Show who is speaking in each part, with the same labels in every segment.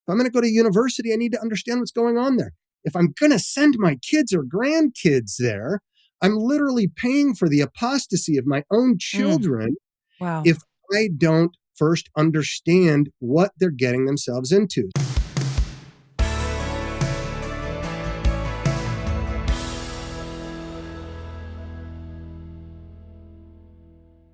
Speaker 1: If I'm going to go to university, I need to understand what's going on there. If I'm going to send my kids or grandkids there, I'm literally paying for the apostasy of my own children
Speaker 2: Wow.
Speaker 1: if I don't first understand what they're getting themselves into.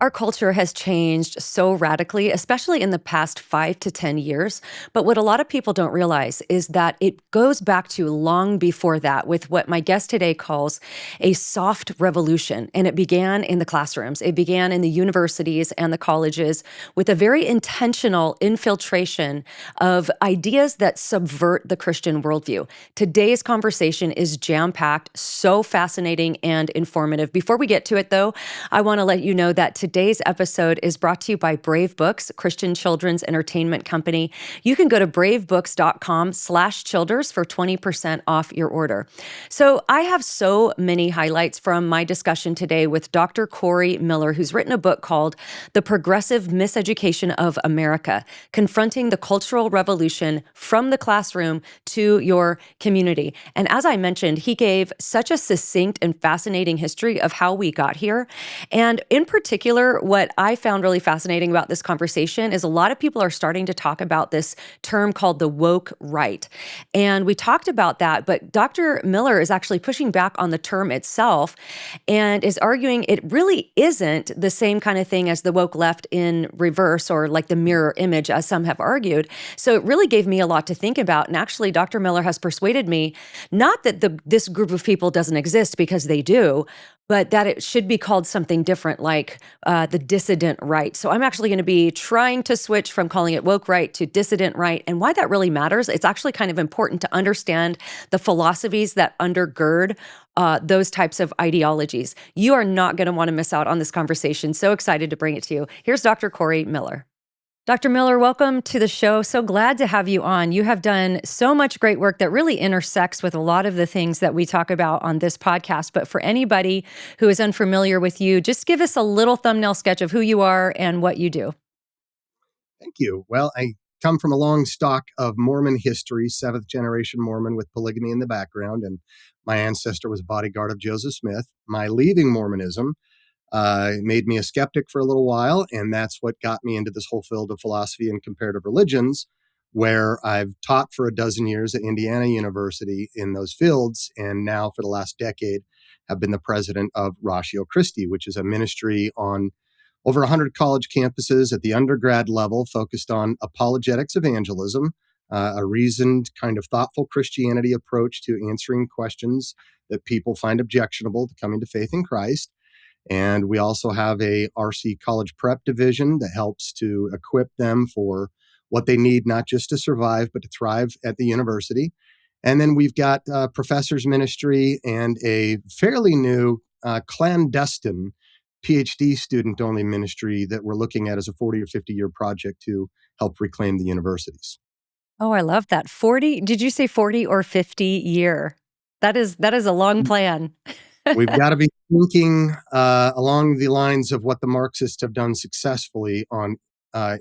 Speaker 2: Our culture has changed so radically, especially in the past 5 to 10 years. But what a lot of people don't realize is that it goes back to long before that with what my guest today calls a soft revolution. And it began in the classrooms. It began in the universities and the colleges with a very intentional infiltration of ideas that subvert the Christian worldview. Today's conversation is jam-packed, so fascinating and informative. Before we get to it, though, I want to let you know that today's episode is brought to you by Brave Books, Christian children's entertainment company. You can go to bravebooks.com/childers for 20% off your order. So I have so many highlights from my discussion today with Dr. Corey Miller, who's written a book called The Progressive Miseducation of America, Confronting the Cultural Revolution from the Classroom to Your Community. And as I mentioned, he gave such a succinct and fascinating history of how we got here. And in particular, what I found really fascinating about this conversation is a lot of people are starting to talk about this term called the woke right. And we talked about that, but Dr. Miller is actually pushing back on the term itself and is arguing it really isn't the same kind of thing as the woke left in reverse or like the mirror image, as some have argued. So it really gave me a lot to think about. And actually, Dr. Miller has persuaded me, not that this group of people doesn't exist, because they do, but that it should be called something different, like the dissident right. So I'm actually going to be trying to switch from calling it woke right to dissident right. And why that really matters, it's actually kind of important to understand the philosophies that undergird those types of ideologies. You are not going to want to miss out on this conversation. So excited to bring it to you. Here's Dr. Corey Miller. Dr. Miller, welcome to the show. So glad to have you on. You have done so much great work that really intersects with a lot of the things that we talk about on this podcast. But for anybody who is unfamiliar with you, just give us a little thumbnail sketch of who you are and what you do.
Speaker 1: Thank you. Well, I come from a long stock of Mormon history, 7th generation Mormon with polygamy in the background. And my ancestor was a bodyguard of Joseph Smith. My leaving Mormonism made me a skeptic for a little while, and that's what got me into this whole field of philosophy and comparative religions, where I've taught for a dozen years at Indiana University in those fields, and now for the last decade have been the president of Ratio Christi, which is a ministry on over 100 college campuses at the undergrad level focused on apologetics evangelism, a reasoned, kind of thoughtful Christianity approach to answering questions that people find objectionable to coming to faith in Christ. And we also have a RC college prep division that helps to equip them for what they need, not just to survive, but to thrive at the university. And then we've got professor's ministry and a fairly new clandestine PhD student-only ministry that we're looking at as a 40 or 50-year project to help reclaim the universities.
Speaker 2: Oh, I love that. 40, did you say 40 or 50 year? That is a long plan.
Speaker 1: We've got to be thinking along the lines of what the Marxists have done successfully on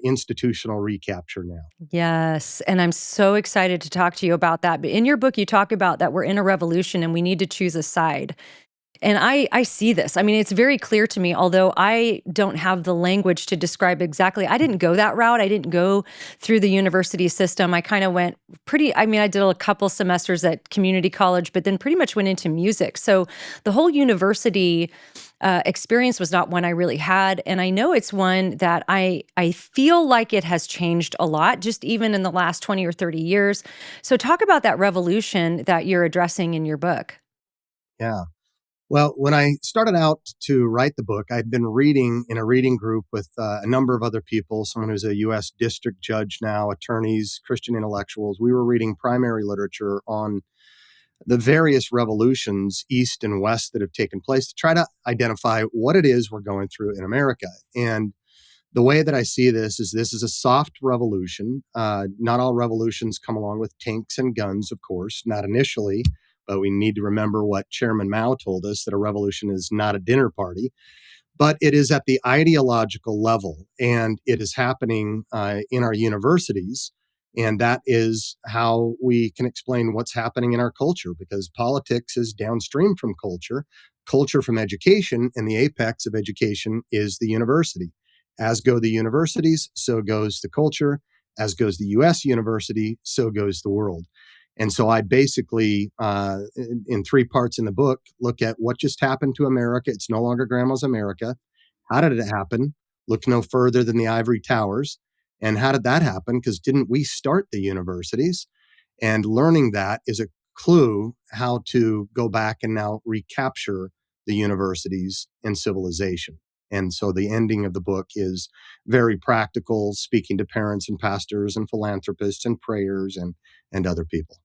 Speaker 1: institutional recapture now.
Speaker 2: Yes. And I'm so excited to talk to you about that. But in your book, you talk about that we're in a revolution and we need to choose a side. And I see this. I mean, it's very clear to me, although I don't have the language to describe exactly. I didn't go that route. I didn't go through the university system. I kind of went I did a couple semesters at community college, but then pretty much went into music. So the whole university experience was not one I really had. And I know it's one that I feel like it has changed a lot, just even in the last 20 or 30 years. So talk about that revolution that you're addressing in your book.
Speaker 1: Yeah. Well, when I started out to write the book, I'd been reading in a reading group with a number of other people, someone who's a U.S. district judge now, attorneys, Christian intellectuals. We were reading primary literature on the various revolutions, East and West, that have taken place to try to identify what it is we're going through in America. And the way that I see this is a soft revolution. Not all revolutions come along with tanks and guns, of course, not initially. But we need to remember what Chairman Mao told us, that a revolution is not a dinner party, but it is at the ideological level, and it is happening in our universities. And that is how we can explain what's happening in our culture, because politics is downstream from culture, culture from education, and the apex of education is the university. As go the universities, so goes the culture. As goes the US university, so goes the world. And so I basically, in three parts in the book, look at what just happened to America. It's no longer grandma's America. How did it happen? Look no further than the ivory towers. And how did that happen? Because didn't we start the universities? And learning that is a clue how to go back and now recapture the universities and civilization. And so the ending of the book is very practical, speaking to parents and pastors and philanthropists and prayers and other people.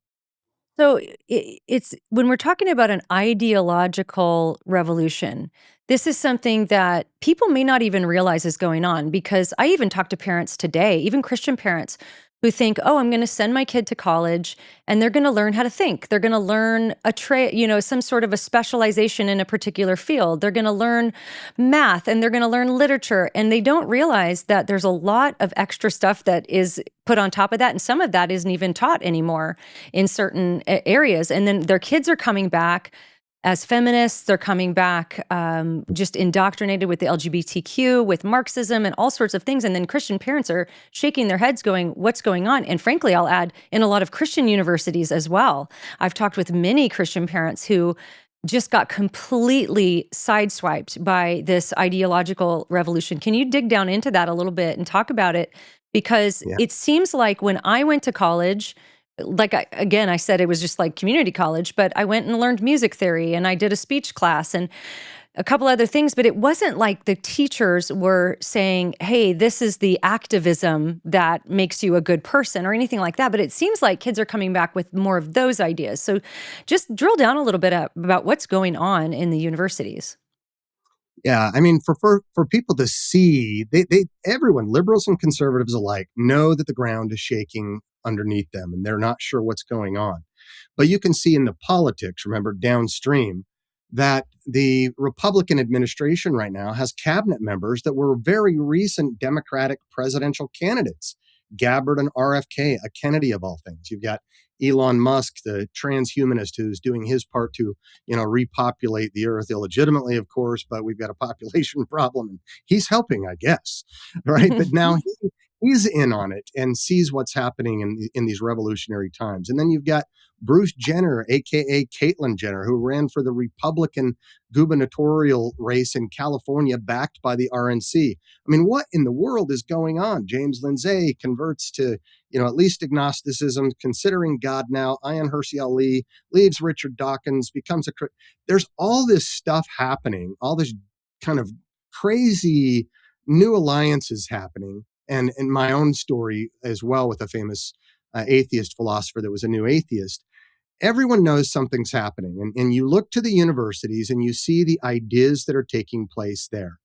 Speaker 2: So it's when we're talking about an ideological revolution, this is something that people may not even realize is going on, because I even talk to parents today, even Christian parents, who think, "Oh, I'm going to send my kid to college and they're going to learn how to think. They're going to learn a trade, some sort of a specialization in a particular field. They're going to learn math and they're going to learn literature." And they don't realize that there's a lot of extra stuff that is put on top of that, and some of that isn't even taught anymore in certain areas. And then their kids are coming back as feminists. They're coming back just indoctrinated with the LGBTQ, with Marxism, and all sorts of things. And then Christian parents are shaking their heads going, what's going on? And frankly, I'll add, in a lot of Christian universities as well. I've talked with many Christian parents who just got completely sideswiped by this ideological revolution. Can you dig down into that a little bit and talk about it? Because
Speaker 1: Yeah.
Speaker 2: it seems like when I went to college, like I said, it was just like community college, but I went and learned music theory and I did a speech class and a couple other things, but it wasn't like the teachers were saying, "Hey, this is the activism that makes you a good person," or anything like that. But it seems like kids are coming back with more of those ideas. So just drill down a little bit about what's going on in the universities.
Speaker 1: Yeah, I mean, for people to see, they everyone, liberals and conservatives alike, know that the ground is shaking underneath them, and they're not sure what's going on. But you can see in the politics, remember, downstream, that the Republican administration right now has cabinet members that were very recent Democratic presidential candidates, Gabbard and RFK, a Kennedy of all things. You've got Elon Musk, the transhumanist, who's doing his part to repopulate the earth illegitimately, of course, but we've got a population problem and he's helping, I guess. Right. But now he's in on it and sees what's happening in these revolutionary times. And then you've got Bruce Jenner, aka Caitlyn Jenner, who ran for the Republican gubernatorial race in California, backed by the RNC. I mean, what in the world is going on? James Lindsay converts to, at least agnosticism, considering God now. Ayaan Hirsi Ali leaves Richard Dawkins, becomes there's all this stuff happening, all this kind of crazy new alliances happening. And in my own story as well, with a famous atheist philosopher that was a new atheist, everyone knows something's happening. And you look to the universities and you see the ideas that are taking place there.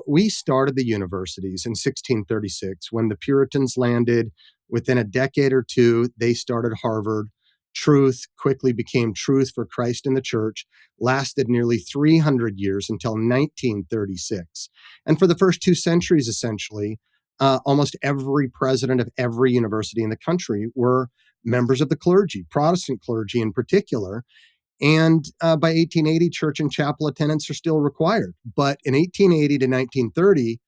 Speaker 1: We started the universities in 1636 when the Puritans landed. Within a decade or two, they started Harvard. Truth quickly became truth for Christ and the church, lasted nearly 300 years until 1936. And for the first 2 centuries, essentially, almost every president of every university in the country were members of the clergy, Protestant clergy in particular. And by 1880, church and chapel attendance are still required. But in 1880 to 1930,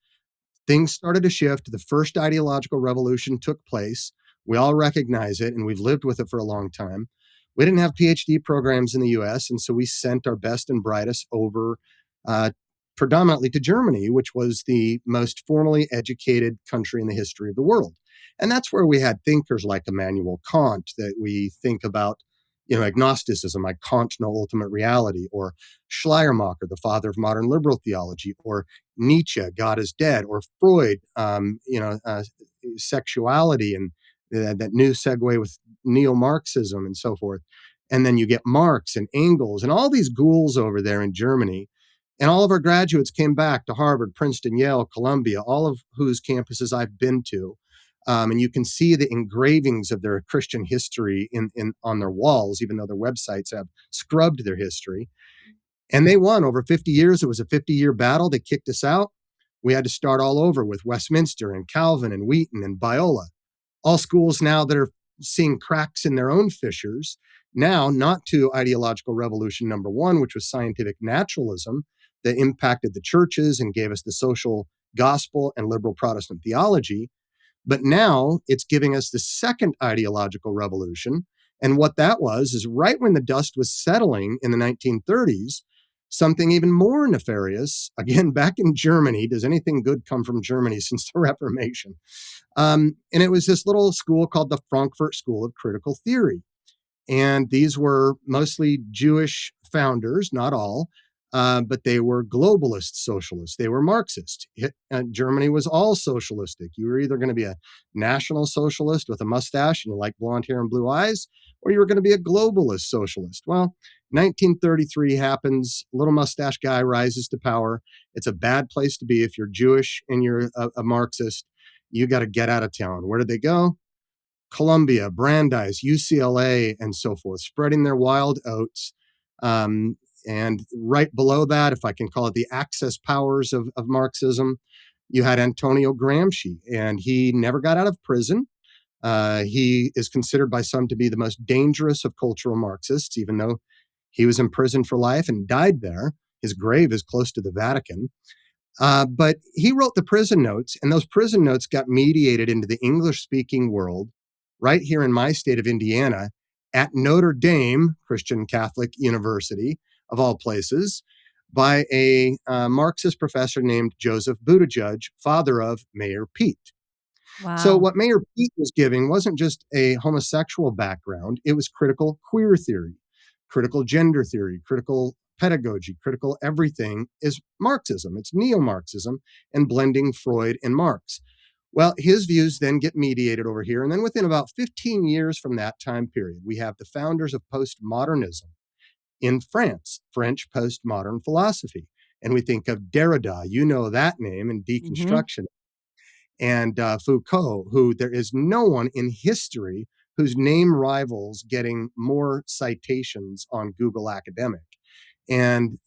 Speaker 1: things started to shift. The first ideological revolution took place. We all recognize it, and we've lived with it for a long time. We didn't have PhD programs in the US, and so we sent our best and brightest over uh, predominantly to Germany, which was the most formally educated country in the history of the world. And that's where we had thinkers like Immanuel Kant, that we think about, agnosticism, like Kant, no ultimate reality, or Schleiermacher, the father of modern liberal theology, or Nietzsche, God is dead, or Freud, sexuality, and that new segue with neo-Marxism and so forth. And then you get Marx and Engels and all these ghouls over there in Germany. And all of our graduates came back to Harvard, Princeton, Yale, Columbia, all of whose campuses I've been to. And you can see the engravings of their Christian history in on their walls, even though their websites have scrubbed their history. And they won over 50 years. It was a 50-year battle. They kicked us out. We had to start all over with Westminster and Calvin and Wheaton and Biola. All schools now that are seeing cracks in their own fissures, now not to ideological revolution number one, which was scientific naturalism that impacted the churches and gave us the social gospel and liberal Protestant theology, but now it's giving us the second ideological revolution. And what that was is right when the dust was settling in the 1930s, something even more nefarious, again, back in Germany. Does anything good come from Germany since the Reformation? And it was this little school called the Frankfurt School of Critical Theory. And these were mostly Jewish founders, not all, but they were globalist socialists. They were Marxist. Germany was all socialistic. You were either going to be a national socialist with a mustache and you like blonde hair and blue eyes, or you were going to be a globalist socialist. Well, 1933 happens. Little mustache guy rises to power. It's a bad place to be if you're Jewish and you're a Marxist. You got to get out of town. Where did they go? Columbia, Brandeis, UCLA, and so forth, spreading their wild oats. And right below that, if I can call it the access powers of Marxism, you had Antonio Gramsci, and he never got out of prison. He is considered by some to be the most dangerous of cultural Marxists, even though he was imprisoned for life and died there. His grave is close to the Vatican. But he wrote the prison notes, and those prison notes got mediated into the English-speaking world right here in my state of Indiana at Notre Dame Christian Catholic University, of all places, by a Marxist professor named Joseph Buttigieg, father of Mayor Pete. So
Speaker 2: Wow.
Speaker 1: what Mayor Pete was giving wasn't just a homosexual background, it was critical queer theory, critical gender theory, critical pedagogy, critical everything is Marxism. It's neo-Marxism and blending Freud and Marx. Well, his views then get mediated over here. And then within about 15 years from that time period, we have the founders of postmodernism in France, French postmodern philosophy. And we think of Derrida, you know that name, in
Speaker 2: Hmm.
Speaker 1: deconstruction, and Foucault, who there is no one in history whose name rivals getting more citations on Google Academic. And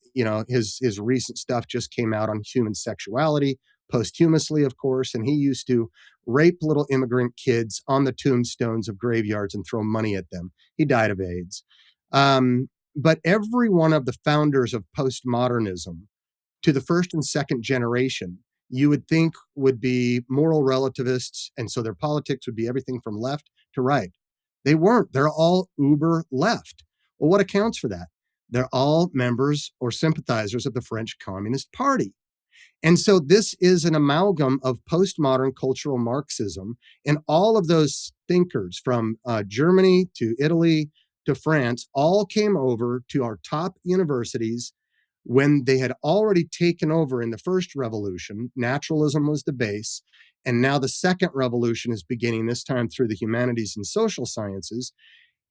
Speaker 1: his recent stuff just came out on human sexuality, posthumously, of course, and he used to rape little immigrant kids on the tombstones of graveyards and throw money at them. He died of AIDS. But every one of the founders of postmodernism to the first and second generation, you would think would be moral relativists. And so their politics would be everything from left to right. They weren't. They're all uber left. Well, what accounts for that? They're all members or sympathizers of the French Communist Party. And so this is an amalgam of postmodern cultural Marxism. And all of those thinkers from Germany to Italy to France all came over to our top universities when they had already taken over in the first revolution. Naturalism was the base. And now the second revolution is beginning, this time through the humanities and social sciences.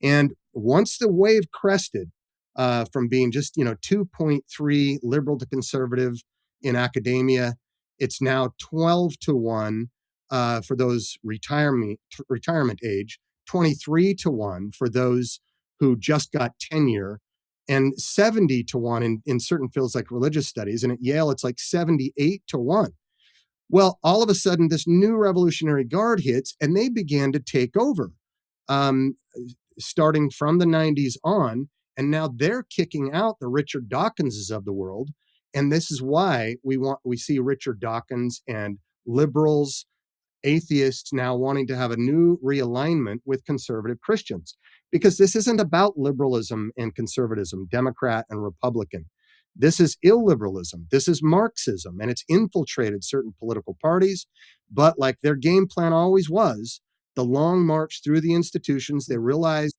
Speaker 1: And once the wave crested from being just 2.3 liberal to conservative in academia, it's now 12 to 1 for those retirement age, 23 to 1 for those who just got tenure, and 70 to 1 in certain fields like religious studies. And at Yale, it's like 78 to 1. Well, all of a sudden, this new Revolutionary Guard hits, and they began to take over, um, starting from the 90s on. And now they're kicking out the Richard Dawkinses of the world. And this is why we see Richard Dawkins and liberals, atheists now wanting to have a new realignment with conservative Christians, because this isn't about liberalism and conservatism, Democrat and Republican. This is illiberalism. This is Marxism, and it's infiltrated certain political parties. But like their game plan always was, the long march through the institutions, they realized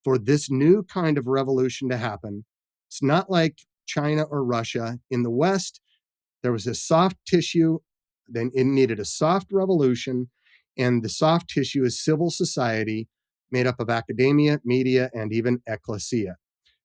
Speaker 1: for this new kind of revolution to happen, it's not like China or Russia. In the West, there was this soft tissue, then it needed a soft revolution, and the soft tissue is civil society made up of academia, media, and even ecclesia.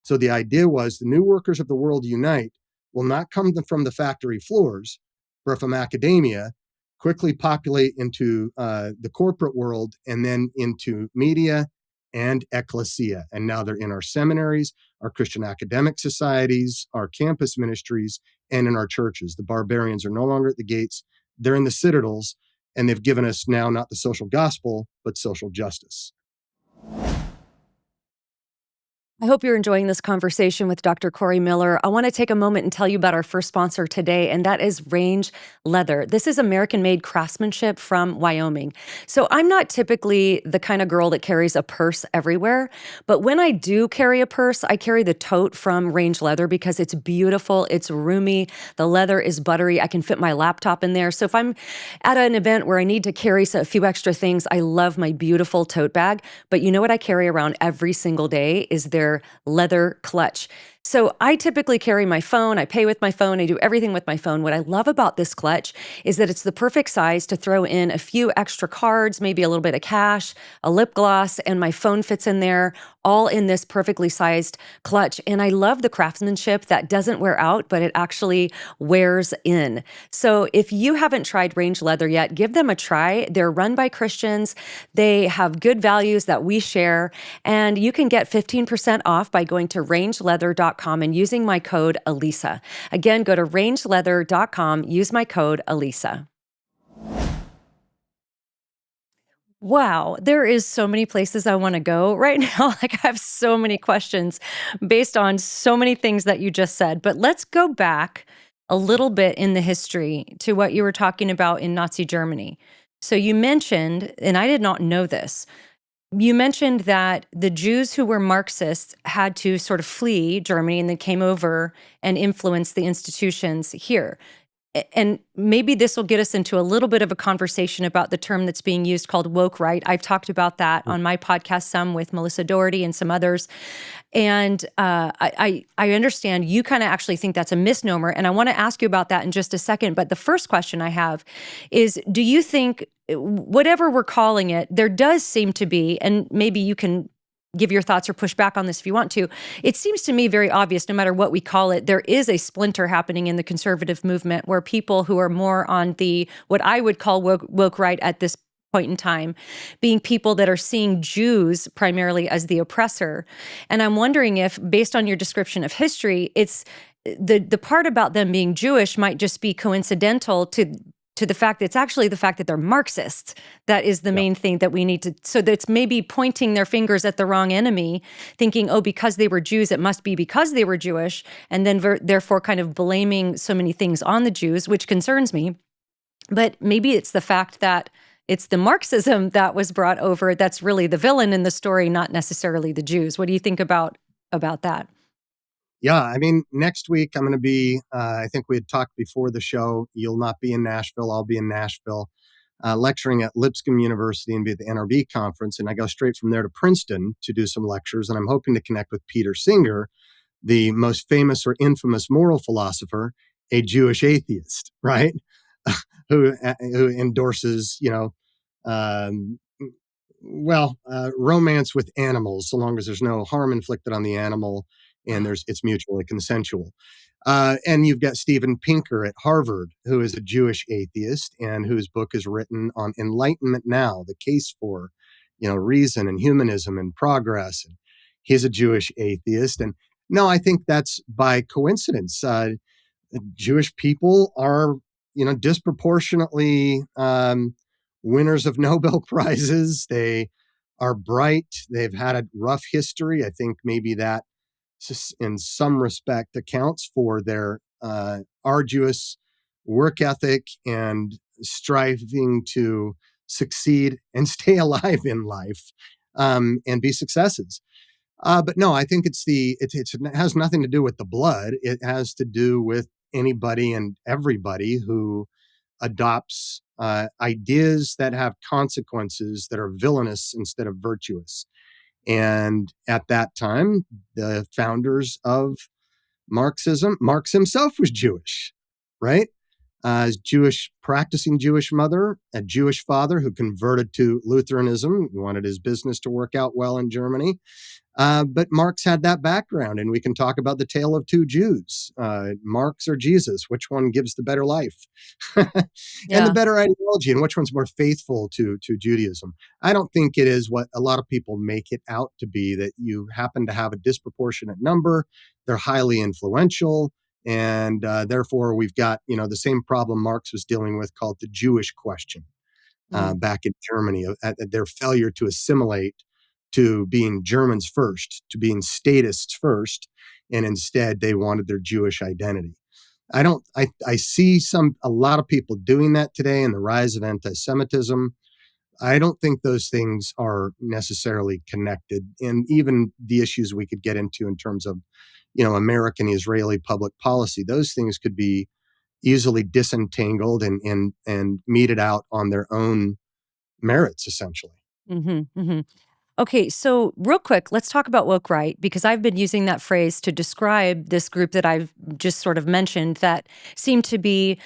Speaker 1: So the idea was the new workers of the world unite will not come from the factory floors, but from academia, quickly populate into the corporate world and then into media and ecclesia. And now they're in our seminaries, our Christian academic societies, our campus ministries, and in our churches. The barbarians are no longer at the gates, they're in the citadels. And they've given us now not the social gospel, but social justice.
Speaker 2: I hope you're enjoying this conversation with Dr. Corey Miller. I want to take a moment and tell you about our first sponsor today, and that is Range Leather. This is American-made craftsmanship from Wyoming. So I'm not typically the kind of girl that carries a purse everywhere, but when I do carry a purse, I carry the tote from Range Leather because it's beautiful, it's roomy, the leather is buttery, I can fit my laptop in there. So if I'm at an event where I need to carry a few extra things, I love my beautiful tote bag. But you know what I carry around every single day is their leather clutch. So I typically carry my phone, I pay with my phone, I do everything with my phone. What I love about this clutch is that it's the perfect size to throw in a few extra cards, maybe a little bit of cash, a lip gloss, and my phone fits in there, all in this perfectly sized clutch. And I love the craftsmanship that doesn't wear out, but it actually wears in. So if you haven't tried Range Leather yet, give them a try. They're run by Christians. They have good values that we share, and you can get 15% off by going to rangeleather.com and using my code Alisa. Again, go to rangeleather.com, use my code Alisa. Wow, there is so many places I want to go right now. Like, I have so many questions based on so many things that you just said. But let's go back a little bit in the history to what you were talking about in Nazi Germany. So you mentioned, and I did not know this, you mentioned that the Jews who were Marxists had to sort of flee Germany and then came over and influenced the institutions here. And maybe this will get us into a little bit of a conversation about the term that's being used called woke right. I've talked about that on my podcast some with Melissa Doherty and some others. And I understand you kind of actually think that's a misnomer. And I want to ask you about that in just a second. But the first question I have is, do you think whatever we're calling it, there does seem to be, and maybe you can give your thoughts or push back on this if you want to. It seems to me very obvious, no matter what we call it, there is a splinter happening in the conservative movement where people who are more on the, what I would call woke right at this point in time, being people that are seeing Jews primarily as the oppressor. And I'm wondering if, based on your description of history, it's the part about them being Jewish might just be coincidental to the fact that it's actually the fact that they're Marxists. That is the main thing that we need to, so that's maybe pointing their fingers at the wrong enemy, thinking, oh, because they were Jews, it must be because they were Jewish, and then therefore kind of blaming so many things on the Jews, which concerns me. But maybe it's the fact that it's the Marxism that was brought over that's really the villain in the story, not necessarily the Jews. What do you think about that?
Speaker 1: Yeah, I mean, next week I'm going to be, I think we had talked before the show, you'll not be in Nashville, I'll be in Nashville, lecturing at Lipscomb University and be at the NRB conference. And I go straight from there to Princeton to do some lectures. And I'm hoping to connect with Peter Singer, the most famous or infamous moral philosopher, a Jewish atheist, right? who endorses, um, romance with animals, so long as there's no harm inflicted on the animal and it's mutually consensual. And you've got Steven Pinker at Harvard, who is a Jewish atheist and whose book is written on Enlightenment Now, the case for, reason and humanism and progress. And he's a Jewish atheist. And no, I think that's by coincidence. Jewish people are, disproportionately winners of Nobel Prizes. They are bright. They've had a rough history. I think maybe that in some respect accounts for their arduous work ethic and striving to succeed and stay alive in life and be successes. But no, I think it has nothing to do with the blood. It has to do with anybody and everybody who adopts ideas that have consequences that are villainous instead of virtuous. And at that time, the founders of Marx himself was Jewish, right? His practicing Jewish mother, a Jewish father who converted to Lutheranism, wanted his business to work out well in Germany. But Marx had that background, and we can talk about the tale of two Jews, Marx or Jesus, which one gives the better life and the better ideology, and which one's more faithful to Judaism. I don't think it is what a lot of people make it out to be, that you happen to have a disproportionate number. They're highly influential. And therefore, we've got, the same problem Marx was dealing with called the Jewish question.
Speaker 2: Mm.
Speaker 1: back in Germany, at their failure to assimilate to being Germans first, to being statists first, and instead they wanted their Jewish identity. I see a lot of people doing that today, and the rise of anti-Semitism. I don't think those things are necessarily connected. And even the issues we could get into in terms of, American Israeli public policy, those things could be easily disentangled and meted out on their own merits, essentially.
Speaker 2: Mhm, mhm. Okay, so real quick, let's talk about woke right, because I've been using that phrase to describe this group that I've just sort of mentioned that seem to be.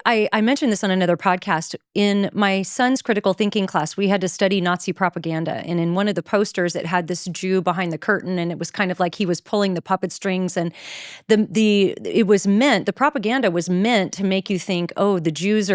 Speaker 2: I mentioned this on another podcast. In my son's critical thinking class, we had to study Nazi propaganda. And in one of the posters, it had this Jew behind the curtain, and it was kind of like he was pulling the puppet strings. And the propaganda was meant to make you think, oh, the Jews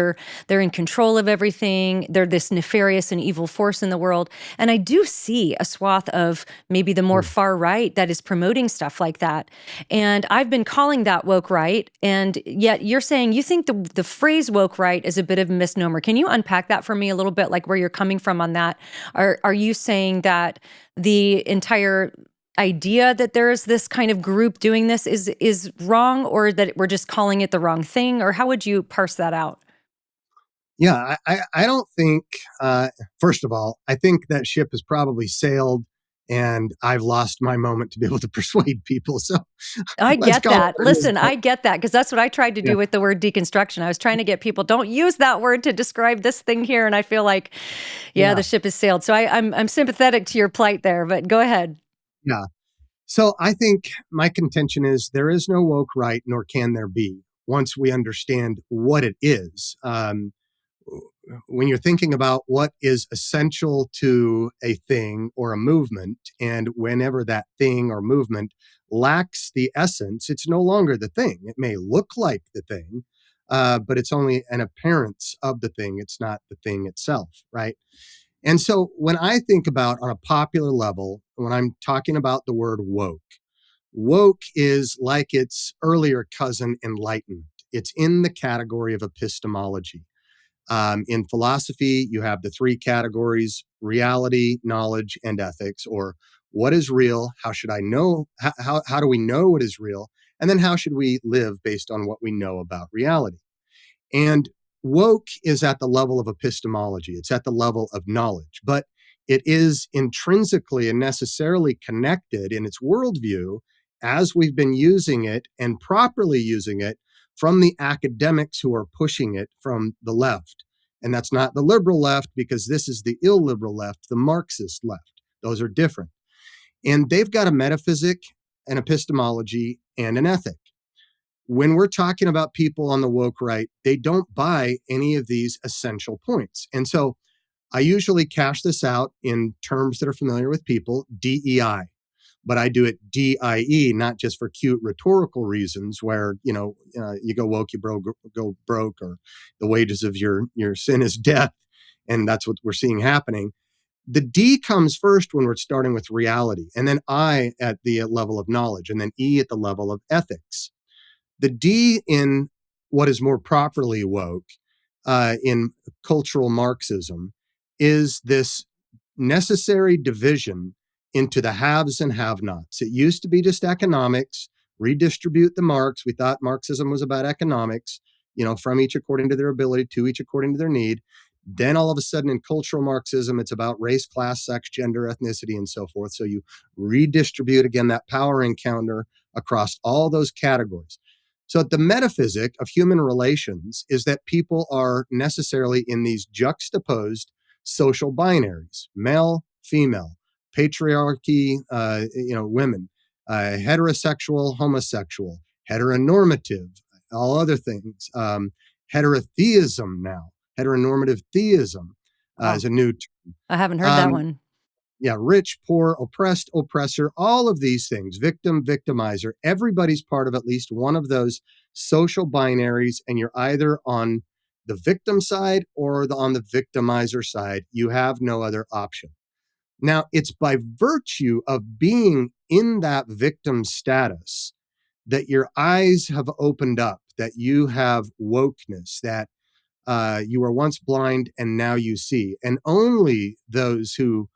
Speaker 2: they're in control of everything. They're this nefarious and evil force in the world. And I do see a swath of maybe the more
Speaker 1: Hmm.
Speaker 2: far right that is promoting stuff like that. And I've been calling that woke right. And yet you're saying you think the phrase woke right is a bit of a misnomer. Can you unpack that for me a little bit, like where you're coming from on that? Are you saying that the entire idea that there is this kind of group doing this is wrong, or that we're just calling it the wrong thing? Or how would you parse that out?
Speaker 1: Yeah, I don't think, first of all, I think that ship has probably sailed and I've lost my moment to be able to persuade people. So
Speaker 2: I
Speaker 1: let's
Speaker 2: get
Speaker 1: call it
Speaker 2: that.
Speaker 1: what it is.
Speaker 2: Listen, I get that because that's what I tried to
Speaker 1: Yeah,
Speaker 2: do with the word deconstruction. I was trying to get people, don't use that word to describe this thing here. And I feel like, yeah,
Speaker 1: yeah,
Speaker 2: the ship has sailed. So I'm sympathetic to your plight there, but go ahead.
Speaker 1: yeah. So I think my contention is there is no woke right, nor can there be once we understand what it is. When you're thinking about what is essential to a thing or a movement, and whenever that thing or movement lacks the essence, it's no longer the thing. It may look like the thing, but it's only an appearance of the thing. It's not the thing itself, right? And so when I think about on a popular level, when I'm talking about the word woke, woke is like its earlier cousin, enlightenment. It's in the category of epistemology. In philosophy, you have the three categories: reality, knowledge, and ethics, or what is real? How should I know? How do we know what is real? And then how should we live based on what we know about reality? And woke is at the level of epistemology, it's at the level of knowledge, but it is intrinsically and necessarily connected in its worldview as we've been using it and properly using it from the academics who are pushing it from the left. And that's not the liberal left, because this is the illiberal left, the Marxist left. Those are different. And they've got a metaphysic, an epistemology, and an ethic. When we're talking about people on the woke right, they don't buy any of these essential points. And so I usually cash this out in terms that are familiar with people: DEI. But I do it DIE, not just for cute rhetorical reasons where, you go woke, go broke, or the wages of your sin is death. And that's what we're seeing happening. The D comes first when we're starting with reality, and then I at the level of knowledge, and then E at the level of ethics. The D in what is more properly woke, in cultural Marxism, is this necessary division into the haves and have nots. It used to be just economics, redistribute the marks. We thought Marxism was about economics, from each according to their ability, to each according to their need. Then all of a sudden in cultural Marxism, it's about race, class, sex, gender, ethnicity, and so forth. So you redistribute again that power encounter across all those categories. So the metaphysic of human relations is that people are necessarily in these juxtaposed social binaries: male, female, patriarchy, women, heterosexual, homosexual, heteronormative, all other things. Heterotheism now, heteronormative theism
Speaker 2: Oh,
Speaker 1: is a new term.
Speaker 2: I haven't heard that
Speaker 1: Um,
Speaker 2: one.
Speaker 1: yeah, rich, poor, oppressed, oppressor, all of these things, victim, victimizer, everybody's part of at least one of those social binaries, and you're either on the victim side or on the victimizer side. You have no other option. Now, it's by virtue of being in that victim status that your eyes have opened up, that you have wokeness, that You were once blind and now you see. And only those who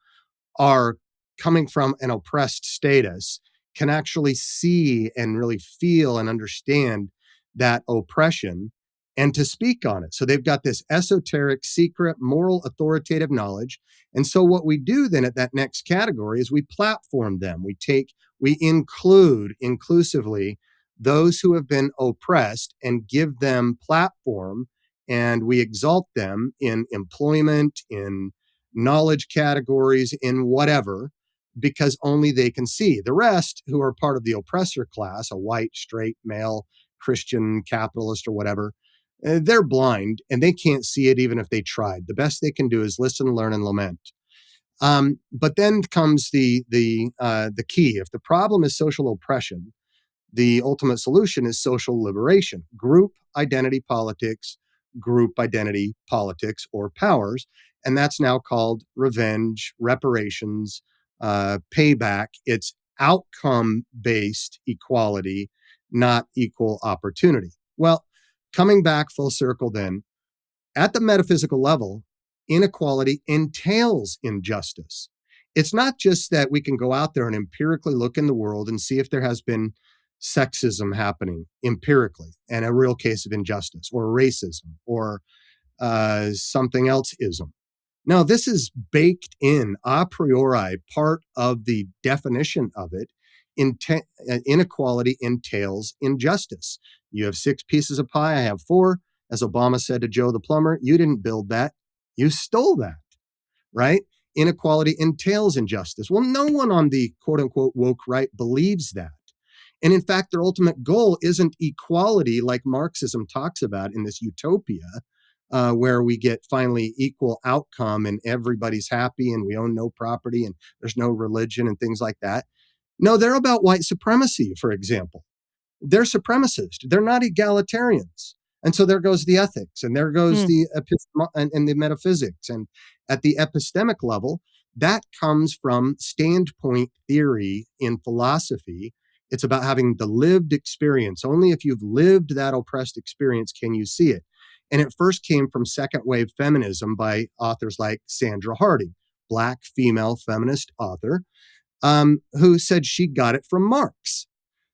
Speaker 1: are coming from an oppressed status can actually see and really feel and understand that oppression and to speak on it. So they've got this esoteric, secret, moral, authoritative knowledge. And so what we do then at that next category is we platform them. We include inclusively those who have been oppressed and give them platform, and we exalt them in employment, in knowledge categories, in whatever, because only they can see. The rest, who are part of the oppressor class, a white, straight, male, Christian, capitalist, or whatever, they're blind and they can't see it even if they tried. The best they can do is listen, learn, and lament. But then comes the key. If the problem is social oppression, the ultimate solution is social liberation, group identity politics, or powers. And that's now called revenge, reparations, payback. It's outcome based equality, not equal opportunity. Well, coming back full circle then, at the metaphysical level, inequality entails injustice. It's not just that we can go out there and empirically look in the world and see if there has been sexism happening empirically and a real case of injustice, or racism, or something else ism. No, this is baked in a priori, part of the definition of it. Inequality entails injustice. You have 6 pieces of pie, I have 4. As Obama said to Joe the plumber, you didn't build that, you stole that, right? Inequality entails injustice. Well, no one on the quote unquote woke right believes that. And in fact, their ultimate goal isn't equality like Marxism talks about in this utopia, where we get finally equal outcome and everybody's happy and we own no property and there's no religion and things like that. No, they're about white supremacy, for example. They're supremacists. They're not egalitarians. And so there goes the ethics, and there goes the and the metaphysics. And at the epistemic level, that comes from standpoint theory in philosophy. It's about having the lived experience. Only if you've lived that oppressed experience can you see it. And it first came from second wave feminism by authors like Sandra Harding, Black female feminist author, who said she got it from Marx.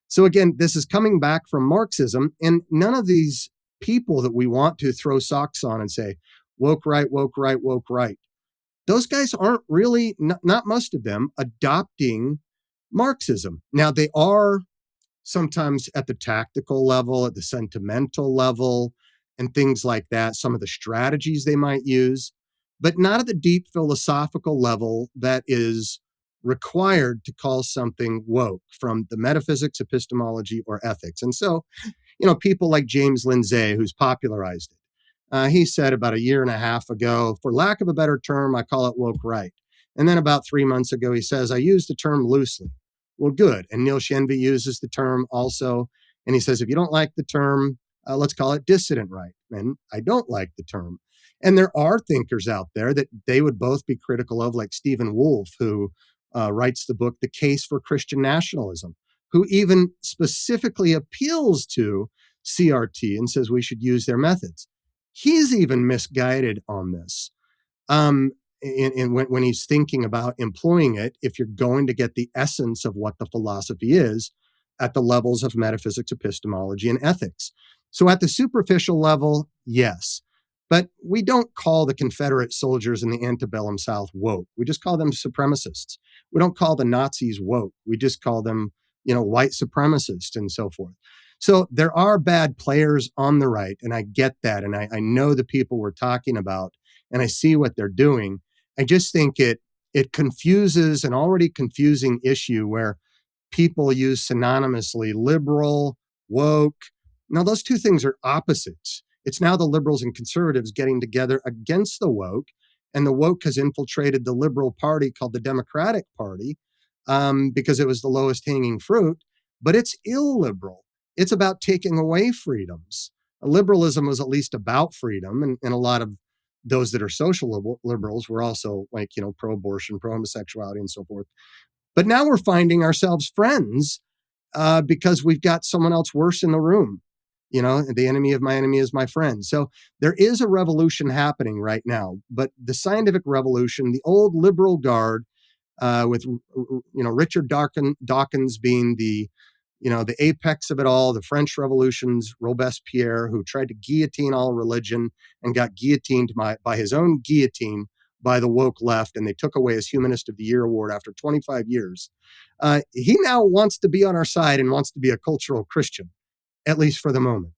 Speaker 1: So again, this is coming back from Marxism, and none of these people that we want to throw socks on and say, woke right, woke right, woke right. Those guys aren't really, not most of them, adopting Marxism. Now, they are sometimes at the tactical level, at the sentimental level, and things like that, some of the strategies they might use, but not at the deep philosophical level that is required to call something woke from the metaphysics, epistemology, or ethics. And so, people like James Lindsay, who's popularized it, he said about a year and a half ago, for lack of a better term, I call it woke right. And then about 3 months ago, he says, I use the term loosely. Well, good. And Neil Shenvi uses the term also. And he says, if you don't like the term, let's call it dissident right. And I don't like the term. And there are thinkers out there that they would both be critical of, like Stephen Wolfe, who writes the book, The Case for Christian Nationalism, who even specifically appeals to CRT and says we should use their methods. He's even misguided on this. When he's thinking about employing it, if you're going to get the essence of what the philosophy is at the levels of metaphysics, epistemology, and ethics. So at the superficial level, yes. But we don't call the Confederate soldiers in the antebellum South woke. We just call them supremacists. We don't call the Nazis woke. We just call them, white supremacists and so forth. So there are bad players on the right, and I get that. And I know the people we're talking about, and I see what they're doing. I just think it confuses an already confusing issue where people use synonymously liberal, woke. Now, those two things are opposites. It's now the liberals and conservatives getting together against the woke, and the woke has infiltrated the liberal party called the Democratic Party because it was the lowest hanging fruit, but it's illiberal. It's about taking away freedoms. Liberalism was at least about freedom, and a lot of those that are social liberals were also pro-abortion, pro-homosexuality, and so forth. But now we're finding ourselves friends because we've got someone else worse in the room. The enemy of my enemy is my friend. So there is a revolution happening right now, but the scientific revolution, the old liberal guard, with Richard Dawkins being the apex of it all, the French Revolution's Robespierre, who tried to guillotine all religion and got guillotined by his own guillotine by the woke left, and they took away his Humanist of the Year award after 25 years. He now wants to be on our side and wants to be a cultural Christian, at least for the moment.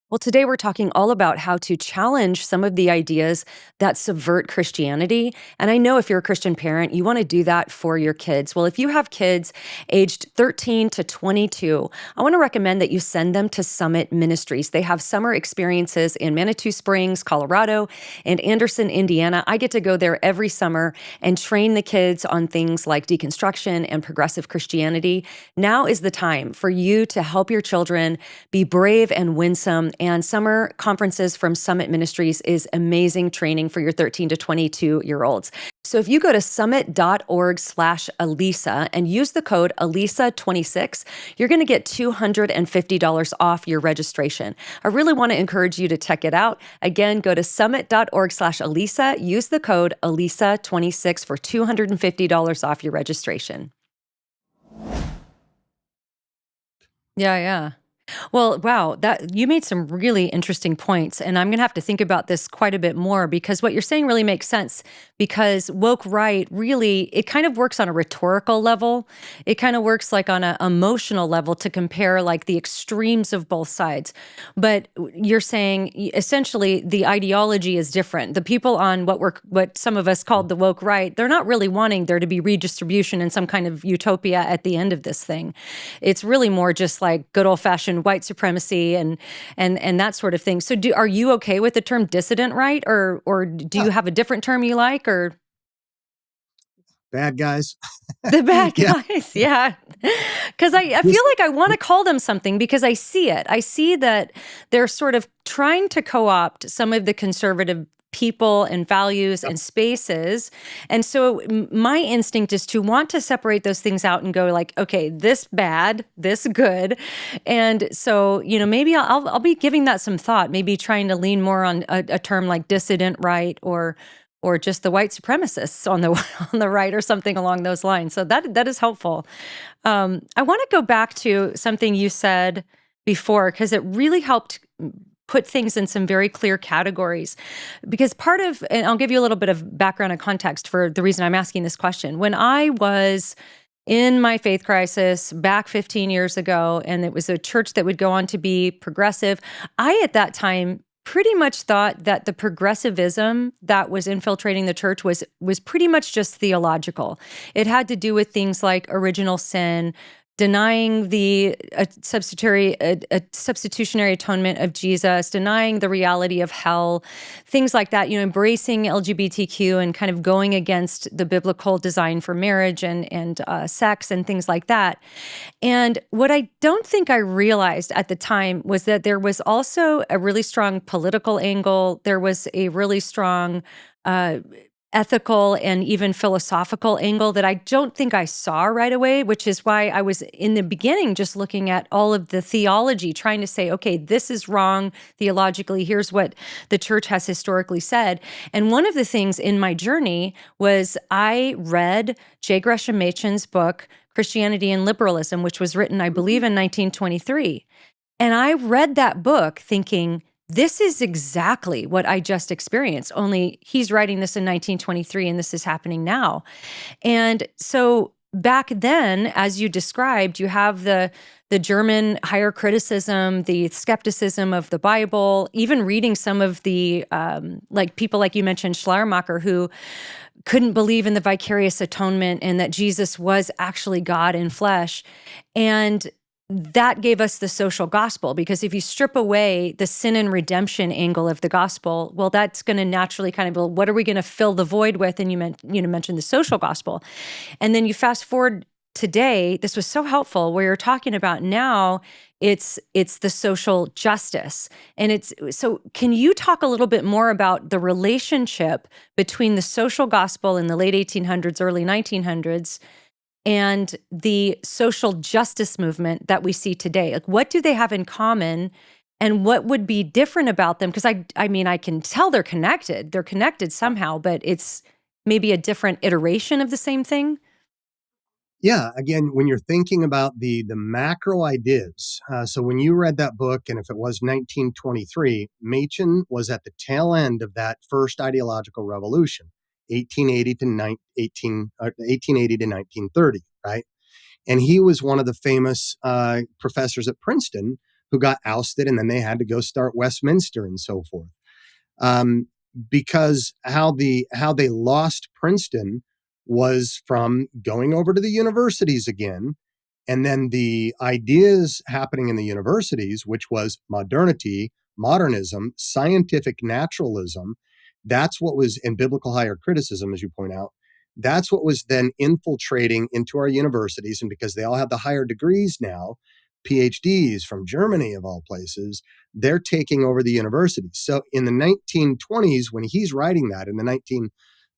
Speaker 2: Well, today we're talking all about how to challenge some of the ideas that subvert Christianity. And I know if you're a Christian parent, you want to do that for your kids. Well, if you have kids aged 13 to 22, I want to recommend that you send them to Summit Ministries. They have summer experiences in Manitou Springs, Colorado, and Anderson, Indiana. I get to go there every summer and train the kids on things like deconstruction and progressive Christianity. Now is the time for you to help your children be brave and winsome. And summer conferences from Summit Ministries is amazing training for your 13 to 22-year-olds. So if you go to summit.org/Alisa and use the code Alisa26, you're going to get $250 off your registration. I really want to encourage you to check it out. Again, go to summit.org/Alisa, use the code Alisa26 for $250 off your registration. Yeah. Well, wow, that you made some really interesting points, and I'm going to have to think about this quite a bit more because what you're saying really makes sense because woke right really, it kind of works on a rhetorical level. It kind of works like on an emotional level to compare like the extremes of both sides. But you're saying essentially the ideology is different. The people on what some of us called the woke right, they're not really wanting there to be redistribution and some kind of utopia at the end of this thing. It's really more just like good old-fashioned white supremacy and that sort of thing. So are you okay with the term dissident right? Or do you have a different term you like or?
Speaker 1: Bad guys.
Speaker 2: The bad guys, yeah. Because I feel like I want to call them something because I see it. I see that they're sort of trying to co-opt some of the conservative people and values and spaces. And so my instinct is to want to separate those things out and go like, okay, this bad, this good. And so, maybe I'll be giving that some thought, maybe trying to lean more on a term like dissident right or just the white supremacists on the right or something along those lines. So that is helpful. I want to go back to something you said before because it really helped put things in some very clear categories. Because and I'll give you a little bit of background and context for the reason I'm asking this question. When I was in my faith crisis back 15 years ago, and it was a church that would go on to be progressive, I at that time pretty much thought that the progressivism that was infiltrating the church was pretty much just theological. It had to do with things like original sin, denying the substitutionary atonement of Jesus, denying the reality of hell, things like that, embracing LGBTQ and kind of going against the biblical design for marriage and sex and things like that. And what I don't think I realized at the time was that there was also a really strong political angle. There was a really strong ethical and even philosophical angle that I don't think I saw right away, which is why I was in the beginning just looking at all of the theology, trying to say, okay, this is wrong theologically. Here's what the church has historically said. And one of the things in my journey was I read J. Gresham Machen's book, Christianity and Liberalism, which was written, I believe, in 1923. And I read that book thinking, this is exactly what I just experienced, only he's writing this in 1923 and this is happening now. And so back then, as you described, you have the German higher criticism, the skepticism of the Bible, even reading some of the like people like you mentioned, Schleiermacher, who couldn't believe in the vicarious atonement and that Jesus was actually God in flesh. And that gave us the social gospel, because if you strip away the sin and redemption angle of the gospel, well, that's going to naturally kind of, well, what are we going to fill the void with? And you mentioned the social gospel. And then you fast forward today, this was so helpful where you're talking about now it's the social justice. And so can you talk a little bit more about the relationship between the social gospel in the late 1800s, early 1900s and the social justice movement that we see today? Like, what do they have in common, and what would be different about them? Because I mean, I can tell they're connected. They're connected somehow, but it's maybe a different iteration of the same thing.
Speaker 1: Yeah, again, when you're thinking about the macro ideas, so when you read that book, and if it was 1923, Machen was at the tail end of that first ideological revolution, 1880 to 1880 to 1930, right? And he was one of the famous professors at Princeton who got ousted, and then they had to go start Westminster and so forth. Um, because how they lost Princeton was from going over to the universities again, and then the ideas happening in the universities, which was modernity, modernism, scientific naturalism. That's what was in biblical higher criticism, as you point out. That's what was then infiltrating into our universities. And because they all have the higher degrees now, PhDs from Germany, of all places, they're taking over the universities. So in the 1920s, when he's writing that, in the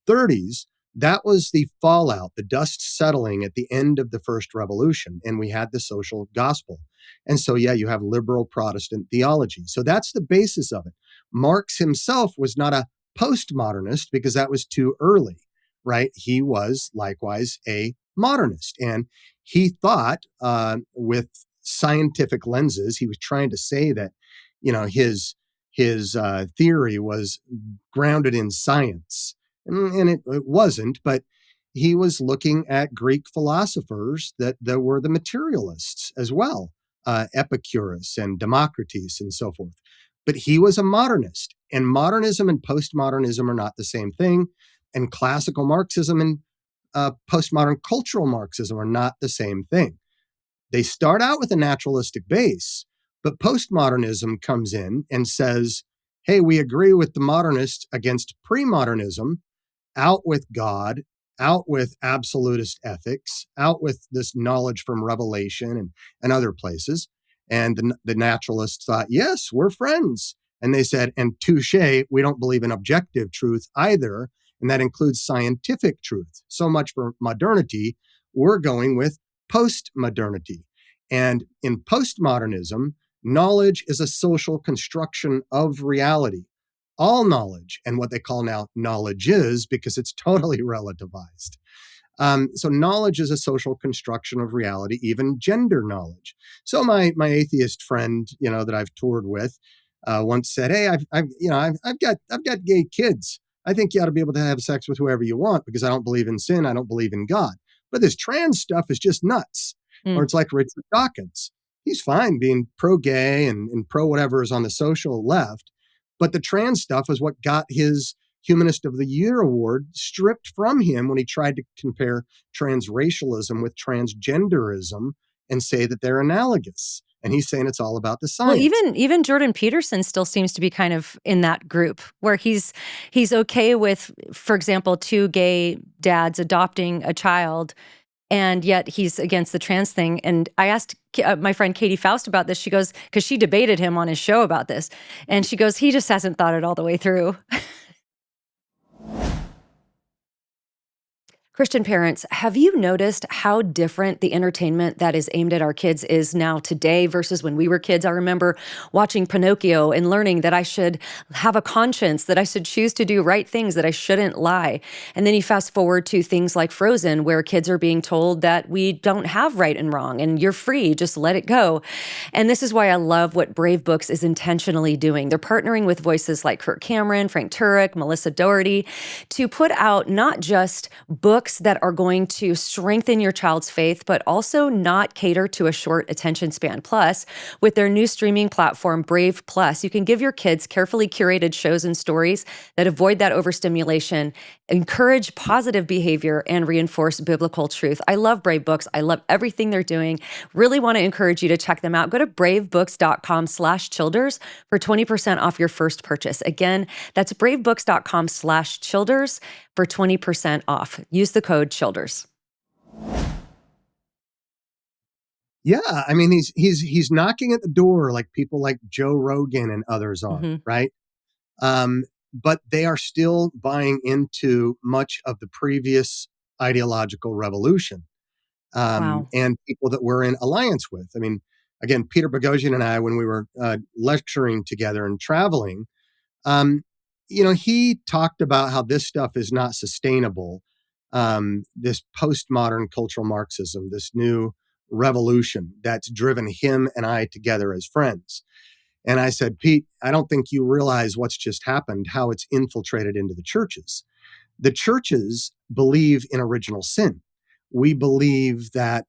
Speaker 1: 1930s, that was the fallout, the dust settling at the end of the first revolution. And we had the social gospel. And so, yeah, you have liberal Protestant theology. So that's the basis of it. Marx himself was not a postmodernist because that was too early, right? He was likewise a modernist. And he thought with scientific lenses, he was trying to say that, his theory was grounded in science. And it wasn't, but he was looking at Greek philosophers that were the materialists as well, Epicurus and Democritus and so forth. But he was a modernist, and modernism and postmodernism are not the same thing. And classical Marxism and postmodern cultural Marxism are not the same thing. They start out with a naturalistic base, but postmodernism comes in and says, hey, we agree with the modernists against pre-modernism, out with God, out with absolutist ethics, out with this knowledge from Revelation and other places. And the naturalists thought, yes, we're friends. And they said, and touche, we don't believe in objective truth either. And that includes scientific truth. So much for modernity. We're going with post-modernity. And in postmodernism, knowledge is a social construction of reality. All knowledge, and what they call now knowledge is, because it's totally relativized. So knowledge is a social construction of reality, even gender knowledge. So my atheist friend, that I've toured with, once said, "Hey, I've got gay kids. I think you ought to be able to have sex with whoever you want because I don't believe in sin. I don't believe in God. But this trans stuff is just nuts." Or
Speaker 2: Mm.
Speaker 1: it's like Richard Dawkins. He's fine being pro-gay and pro whatever is on the social left, but the trans stuff is what got his Humanist of the Year award stripped from him when he tried to compare transracialism with transgenderism and say that they're analogous. And he's saying it's all about the
Speaker 2: Well,
Speaker 1: science.
Speaker 2: even Jordan Peterson still seems to be kind of in that group where he's okay with, for example, two gay dads adopting a child, and yet he's against the trans thing. And I asked my friend Katie Faust about this. She goes, because she debated him on his show about this, and she goes, he just hasn't thought it all the way through. Christian parents, have you noticed how different the entertainment that is aimed at our kids is now today versus when we were kids? I remember watching Pinocchio and learning that I should have a conscience, that I should choose to do right things, that I shouldn't lie. And then you fast forward to things like Frozen, where kids are being told that we don't have right and wrong and you're free, just let it go. And this is why I love what Brave Books is intentionally doing. They're partnering with voices like Kirk Cameron, Frank Turek, Melissa Doherty to put out not just books that are going to strengthen your child's faith, but also not cater to a short attention span. Plus, with their new streaming platform, Brave Plus, you can give your kids carefully curated shows and stories that avoid that overstimulation, encourage positive behavior, and reinforce biblical truth. I love Brave Books. I love everything they're doing. Really want to encourage you to check them out. Go to bravebooks.com/childers for 20% off your first purchase. Again, that's bravebooks.com/childers for 20% off. Use the code Childers.
Speaker 1: Yeah, I mean he's knocking at the door like people like Joe Rogan and others are,
Speaker 2: Hmm.
Speaker 1: right? But they are still buying into much of the previous ideological revolution.
Speaker 2: Wow.
Speaker 1: and people that we're in alliance with. I mean, again, Peter Boghossian and I, when we were lecturing together and traveling, um, he talked about how this stuff is not sustainable. This postmodern cultural Marxism, this new revolution that's driven him and I together as friends. And I said, Pete, I don't think you realize what's just happened, how it's infiltrated into the churches. The churches believe in original sin. We believe that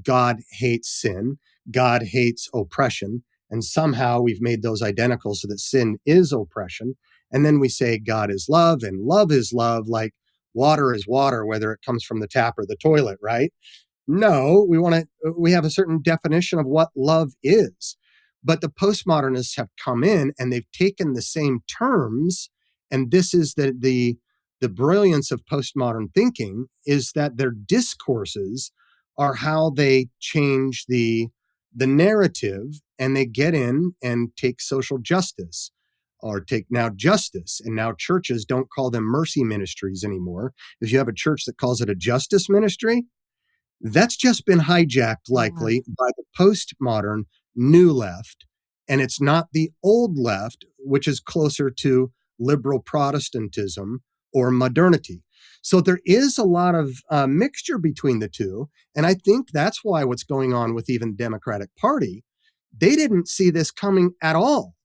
Speaker 1: God hates sin, God hates oppression, and somehow we've made those identical so that sin is oppression. And then we say God is love, and love is love, like water is water, whether it comes from the tap or the toilet, right? No, we have a certain definition of what love is. But the postmodernists have come in and they've taken the same terms. And this is the brilliance of postmodern thinking is that their discourses are how they change the narrative, and they get in and take social justice or take now justice. And now churches don't call them mercy ministries anymore. If you have a church that calls it a justice ministry, that's just been hijacked
Speaker 2: Yeah.
Speaker 1: likely by the postmodern new left. And it's not the old left, which is closer to liberal Protestantism or modernity. So there is a lot of mixture between the two. And I think that's why what's going on with even the Democratic Party, they didn't see this coming at all.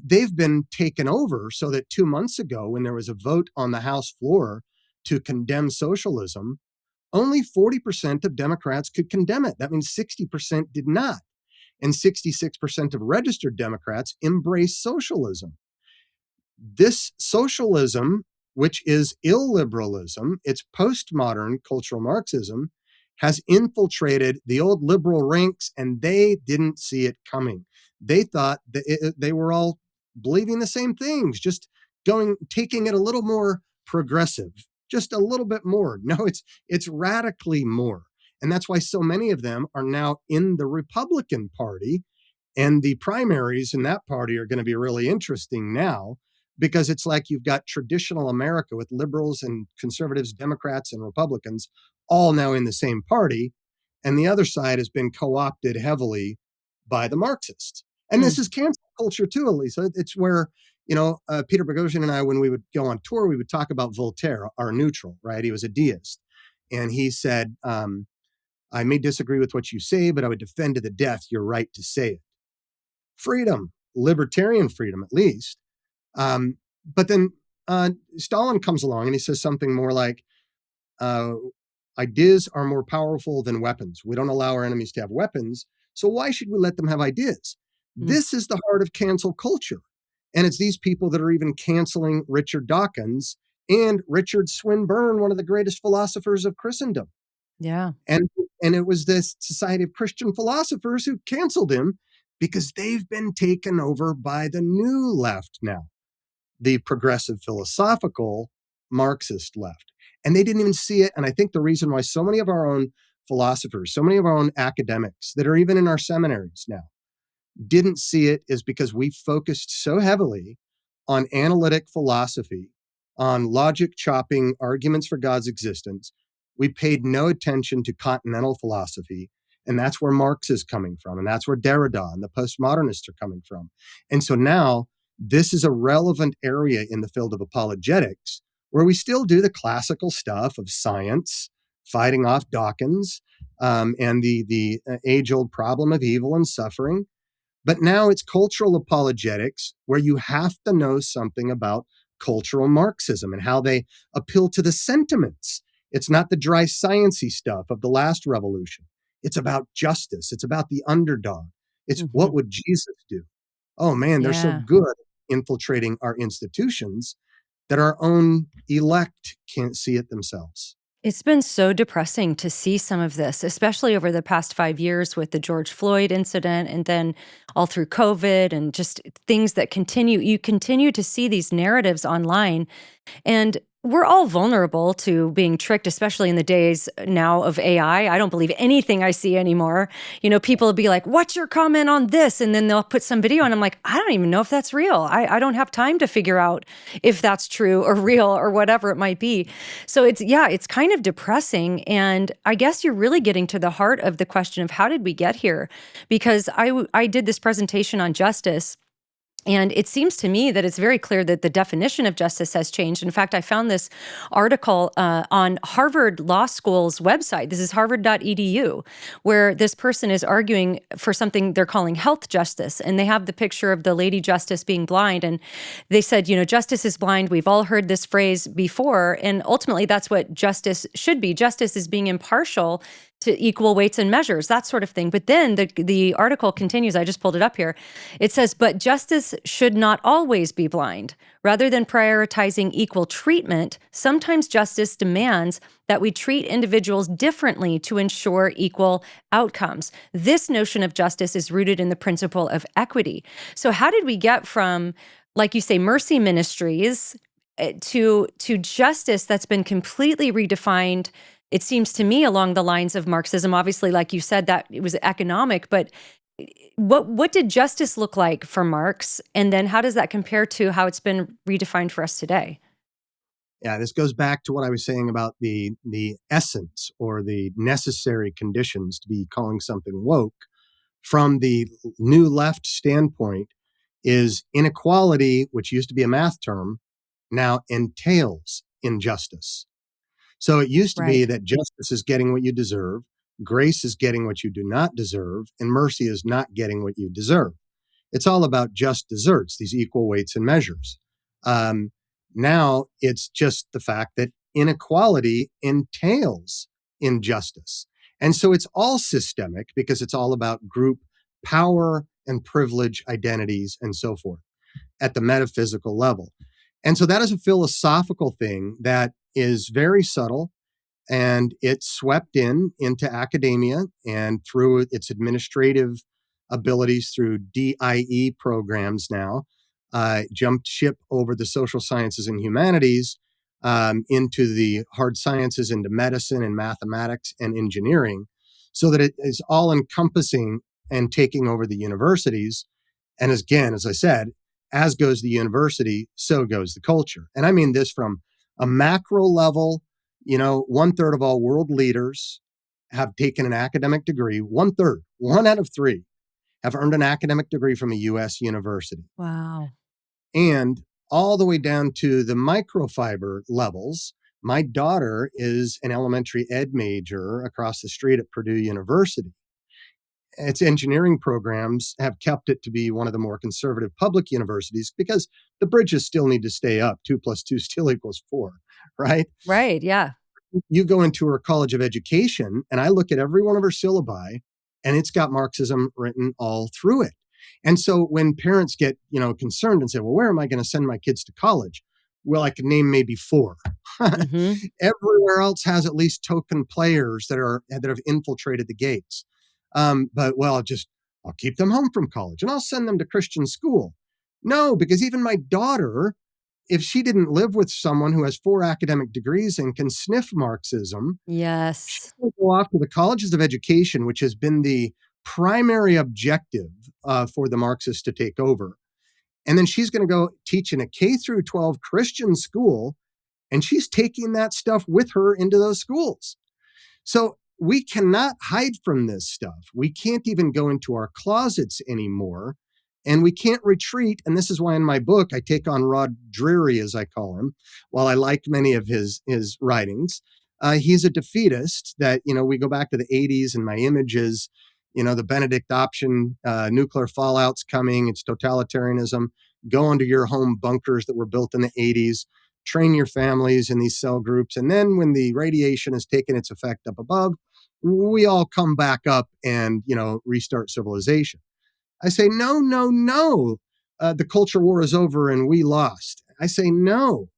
Speaker 1: They've been taken over so that 2 months ago, when there was a vote on the House floor to condemn socialism, only 40% of Democrats could condemn it. That means 60% did not. And 66% of registered Democrats embrace socialism. This socialism, which is illiberalism, it's postmodern cultural Marxism, has infiltrated the old liberal ranks, and they didn't see it coming. They thought that they were all believing the same things, just taking it a little more progressive, just a little bit more. No, it's radically more. And that's why so many of them are now in the Republican Party. And the primaries in that party are going to be really interesting now, because it's like you've got traditional America with liberals and conservatives, Democrats and Republicans all now in the same party. And the other side has been co opted heavily by the Marxists. And this
Speaker 2: Mm.
Speaker 1: is cancel culture too, Alisa. It's where, Peter Boghossian and I, when we would go on tour, we would talk about Voltaire, our neutral, right? He was a deist. And he said, I may disagree with what you say, but I would defend to the death your right to say it. Freedom, libertarian freedom, at least. Um, but then Stalin comes along and he says something more like, uh, ideas are more powerful than weapons. We don't allow our enemies to have weapons. So why should we let them have ideas?
Speaker 2: Mm.
Speaker 1: This is the heart of cancel culture. And it's these people that are even canceling Richard Dawkins and Richard Swinburne, one of the greatest philosophers of Christendom.
Speaker 2: Yeah.
Speaker 1: And, and it was this Society of Christian Philosophers who canceled him because they've been taken over by the new left now, the progressive philosophical Marxist left. And they didn't even see it. And I think the reason why so many of our own philosophers, so many of our own academics that are even in our seminaries now didn't see it is because we focused so heavily on analytic philosophy, on logic chopping arguments for God's existence. We paid no attention to continental philosophy. And that's where Marx is coming from. And that's where Derrida and the postmodernists are coming from. And so now this is a relevant area in the field of apologetics where we still do the classical stuff of science, fighting off Dawkins, and the age-old problem of evil and suffering. But now it's cultural apologetics where you have to know something about cultural Marxism and how they appeal to the sentiments. It's not the dry sciencey stuff of the last revolution. It's about justice. It's about the underdog. It's what
Speaker 2: Mhm.
Speaker 1: would Jesus do? Oh man, they're so
Speaker 2: Yeah.
Speaker 1: good infiltrating our institutions that our own elect can't see it themselves.
Speaker 2: It's been so depressing to see some of this, especially over the past 5 years with the George Floyd incident and then all through COVID and just things that continue. You continue to see these narratives online. And we're all vulnerable to being tricked, especially in the days now of AI. I don't believe anything I see anymore. People will be like, what's your comment on this? And then they'll put some video and I'm like, I don't even know if that's real. I don't have time to figure out if that's true or real or whatever it might be. So it's kind of depressing. And I guess you're really getting to the heart of the question of how did we get here? Because I did this presentation on justice. And it seems to me that it's very clear that the definition of justice has changed. In fact, I found this article on Harvard Law School's website. This is harvard.edu, where this person is arguing for something they're calling health justice. And they have the picture of the lady justice being blind. And they said, justice is blind. We've all heard this phrase before. And ultimately, that's what justice should be. Justice is being impartial to equal weights and measures, that sort of thing. But then the article continues, I just pulled it up here. It says, but justice should not always be blind. Rather than prioritizing equal treatment, sometimes justice demands that we treat individuals differently to ensure equal outcomes. This notion of justice is rooted in the principle of equity. So how did we get from, like you say, mercy ministries to justice that's been completely redefined? It seems to me along the lines of Marxism. Obviously, like you said, that it was economic, but what did justice look like for Marx? And then how does that compare to how it's been redefined for us today?
Speaker 1: Yeah, this goes back to what I was saying about the essence or the necessary conditions to be calling something woke. From the new left standpoint, is inequality, which used to be a math term, now entails injustice. So it used to be
Speaker 2: Right.
Speaker 1: that justice is getting what you deserve, grace is getting what you do not deserve, and mercy is not getting what you deserve. It's all about just desserts, these equal weights and measures. Um, Now it's just the fact that inequality entails injustice. And so it's all systemic because it's all about group power and privilege identities and so forth at the metaphysical level. And so that is a philosophical thing that is very subtle, and it swept into academia and through its administrative abilities through DIE programs now, jumped ship over the social sciences and humanities into the hard sciences, into medicine and mathematics and engineering, so that it is all encompassing and taking over the universities. And again, as I said, as goes the university, so goes the culture. And I mean this from a macro level. 1/3 of all world leaders have taken an academic degree. 1/3, 1 out of 3 have earned an academic degree from a US university.
Speaker 2: Wow.
Speaker 1: And all the way down to the microfiber levels. My daughter is an elementary ed major across the street at Purdue University. Its engineering programs have kept it to be one of the more conservative public universities because the bridges still need to stay up. 2 + 2 still equals 4, right?
Speaker 2: Right. Yeah.
Speaker 1: You go into her College of Education, and I look at every one of her syllabi, and it's got Marxism written all through it. And so when parents get, concerned and say, well, where am I going to send my kids to college? Well, I can name maybe 4.
Speaker 2: Hmm.
Speaker 1: Everywhere else has at least token players that have infiltrated the gates. But well, I'll keep them home from college and I'll send them to Christian school. No, because even my daughter, if she didn't live with someone who has 4 academic degrees and can sniff Marxism, she
Speaker 2: Yes.
Speaker 1: will go off to the colleges of education, which has been the primary objective for the Marxists to take over. And then she's going to go teach in a K-12 Christian school, and she's taking that stuff with her into those schools. So we cannot hide from this stuff. We can't even go into our closets anymore, and we can't retreat. And this is why in my book, I take on Rod Dreary, as I call him. While I like many of his writings, he's a defeatist that, we go back to the 80s and my images, the Benedict option, nuclear fallout's coming, it's totalitarianism. Go into your home bunkers that were built in the 80s, train your families in these cell groups. And then when the radiation has taken its effect up above, we all come back up and, restart civilization. I say, no, no, no. The culture war is over and we lost. I say, no.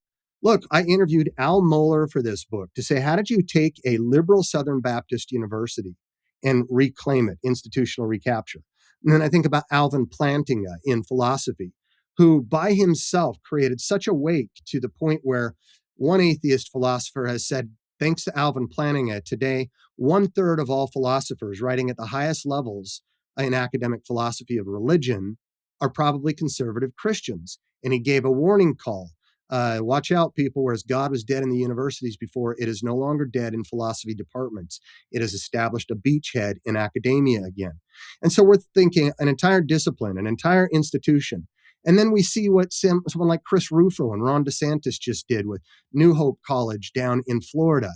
Speaker 1: Look, I interviewed Al Mohler for this book to say, how did you take a liberal Southern Baptist university and reclaim it, institutional recapture? And then I think about Alvin Plantinga in philosophy, who by himself created such a wake to the point where One atheist philosopher has said, thanks to Alvin Plantinga, today, 1/3 of all philosophers writing at the highest levels in academic philosophy of religion are probably conservative Christians. And he gave a warning call. Watch out, people, whereas God was dead in the universities before, it is no longer dead in philosophy departments. It has established a beachhead in academia again. And so we're thinking an entire discipline, an entire institution. And then we see what someone like Chris Rufo and Ron DeSantis just did with New Hope College down in Florida.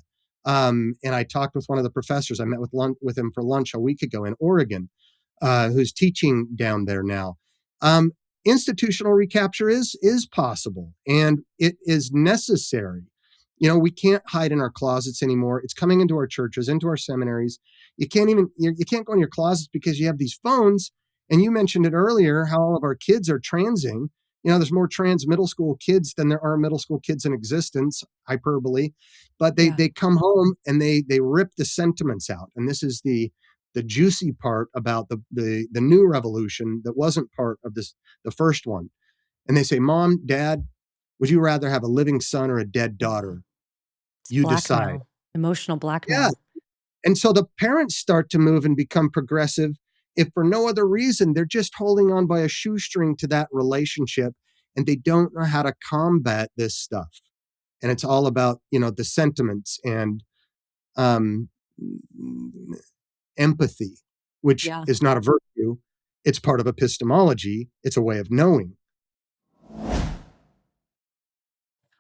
Speaker 1: And I talked with one of the professors. I met with him for lunch a week ago in Oregon, who's teaching down there now. Institutional recapture is possible, and it is necessary. We can't hide in our closets anymore. It's coming into our churches, into our seminaries. You can't go in your closets because you have these phones. And you mentioned it earlier, how all of our kids are transing. There's more trans middle school kids than there are middle school kids in existence, hyperbole. But
Speaker 2: Yeah.
Speaker 1: they come home and they rip the sentiments out. And this is the juicy part about the new revolution that wasn't part of the first one. And they say, Mom, Dad, would you rather have a living son or a dead daughter?
Speaker 2: It's
Speaker 1: You decide.
Speaker 2: blackmail, emotional
Speaker 1: Yeah.
Speaker 2: blackmail.
Speaker 1: And so the parents start to move and become progressive. If for no other reason, they're just holding on by a shoestring to that relationship, and they don't know how to combat this stuff. And it's all about, the sentiments and um, empathy, which
Speaker 2: Yeah.
Speaker 1: is not a virtue. It's part of epistemology. It's a way of knowing.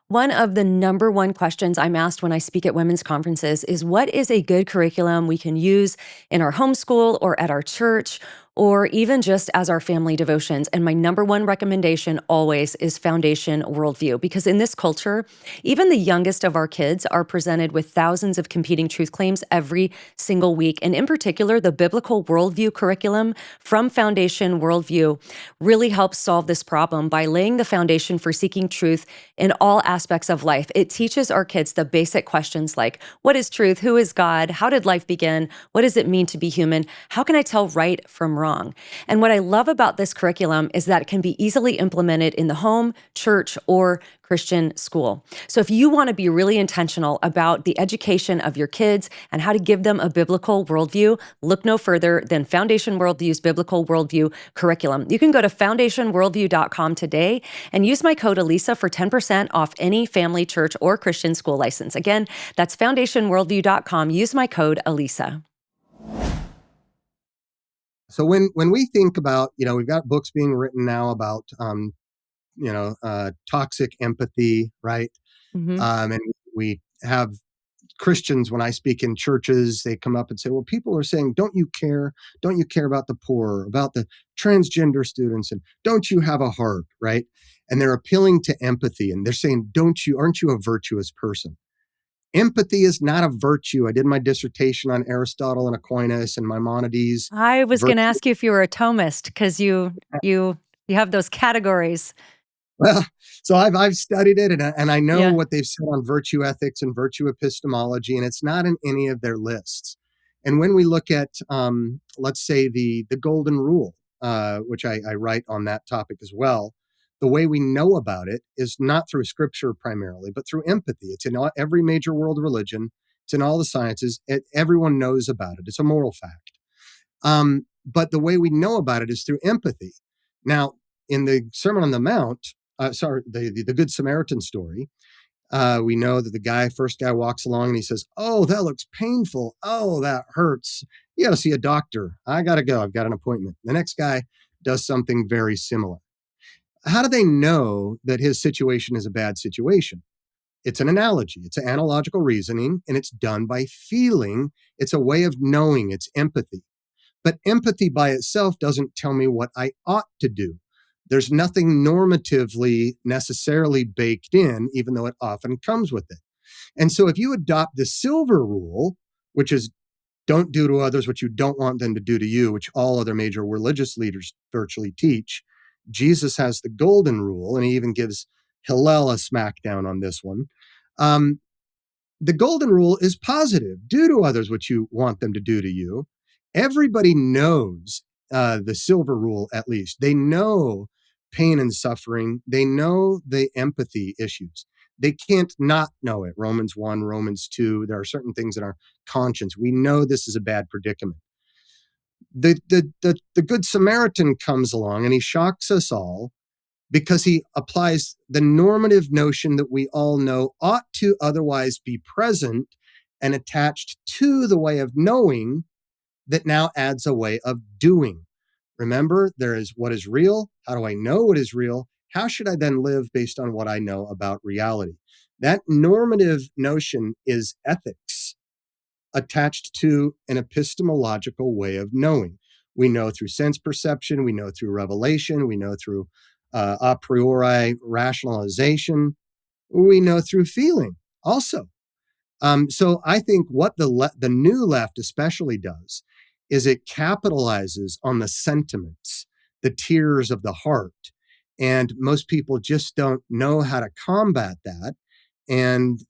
Speaker 2: One of the number one questions I'm asked when I speak at women's conferences is, what is a good curriculum we can use in our homeschool or at our church or even just as our family devotions? And my number one recommendation always is Foundation Worldview, because in this culture, even the youngest of our kids are presented with thousands of competing truth claims every single week. And in particular, the biblical worldview curriculum from Foundation Worldview really helps solve this problem by laying the foundation for seeking truth in all aspects of life. It teaches our kids the basic questions like, what is truth? Who is God? How did life begin? What does it mean to be human? How can I tell right from wrong? And what I love about this curriculum is that it can be easily implemented in the home, church, or Christian school. So if you want to be really intentional about the education of your kids and how to give them a biblical worldview, look no further than Foundation Worldview's biblical worldview curriculum. You can go to foundationworldview.com today and use my code Alisa for 10% off any family, church, or Christian school license. Again, that's foundationworldview.com. Use my code Alisa.
Speaker 1: So when we think about, we've got books being written now about, toxic empathy, right?
Speaker 2: Mm-hmm.
Speaker 1: And we have Christians, when I speak in churches, they come up and say, well, people are saying, don't you care? Don't you care about the poor, about the transgender students? And don't you have a heart, right? And they're appealing to empathy. And they're saying, aren't you a virtuous person? Empathy is not a virtue. I did my dissertation on Aristotle and Aquinas and Maimonides.
Speaker 2: I was going to
Speaker 1: Virtue.
Speaker 2: ask you if you were a Thomist because you have those categories.
Speaker 1: Well, so I've studied it, and I know
Speaker 2: Yeah.
Speaker 1: what they've said on virtue ethics and virtue epistemology, and it's not in any of their lists. And when we look at, let's say, the golden rule, which I write on that topic as well, the way we know about it is not through scripture primarily, but through empathy. It's in every major world religion. It's in all the sciences. Everyone knows about it. It's a moral fact. But the way we know about it is through empathy. Now, in the Sermon on the Mount, the Good Samaritan story, we know that the first guy walks along and he says, oh, that looks painful. Oh, that hurts. You got to see a doctor. I got to go. I've got an appointment. The next guy does something very similar. How do they know that his situation is a bad situation? It's an analogy. It's an analogical reasoning, and it's done by feeling. It's a way of knowing. It's empathy. But empathy by itself doesn't tell me what I ought to do. There's nothing normatively necessarily baked in, even though it often comes with it. And so if you adopt the silver rule, which is don't do to others what you don't want them to do to you, which all other major religious leaders virtually teach, Jesus has the golden rule, and he even gives Hillel a smackdown on this one. The golden rule is positive. Do to others what you want them to do to you. Everybody knows the silver rule, at least. They know pain and suffering. They know the empathy issues. They can't not know it. Romans 1, Romans 2, there are certain things in our conscience. We know this is a bad predicament. The Good Samaritan comes along and he shocks us all because he applies the normative notion that we all know ought to otherwise be present and attached to the way of knowing that now adds a way of doing. Remember, there is what is real. How do I know what is real? How should I then live based on what I know about reality? That normative notion is ethics attached to an epistemological way of knowing. We know through sense perception, we know through revelation, we know through a priori rationalization, we know through feeling also. So I think what the new left especially does is it capitalizes on the sentiments, the tears of the heart. And most people just don't know how to combat that. And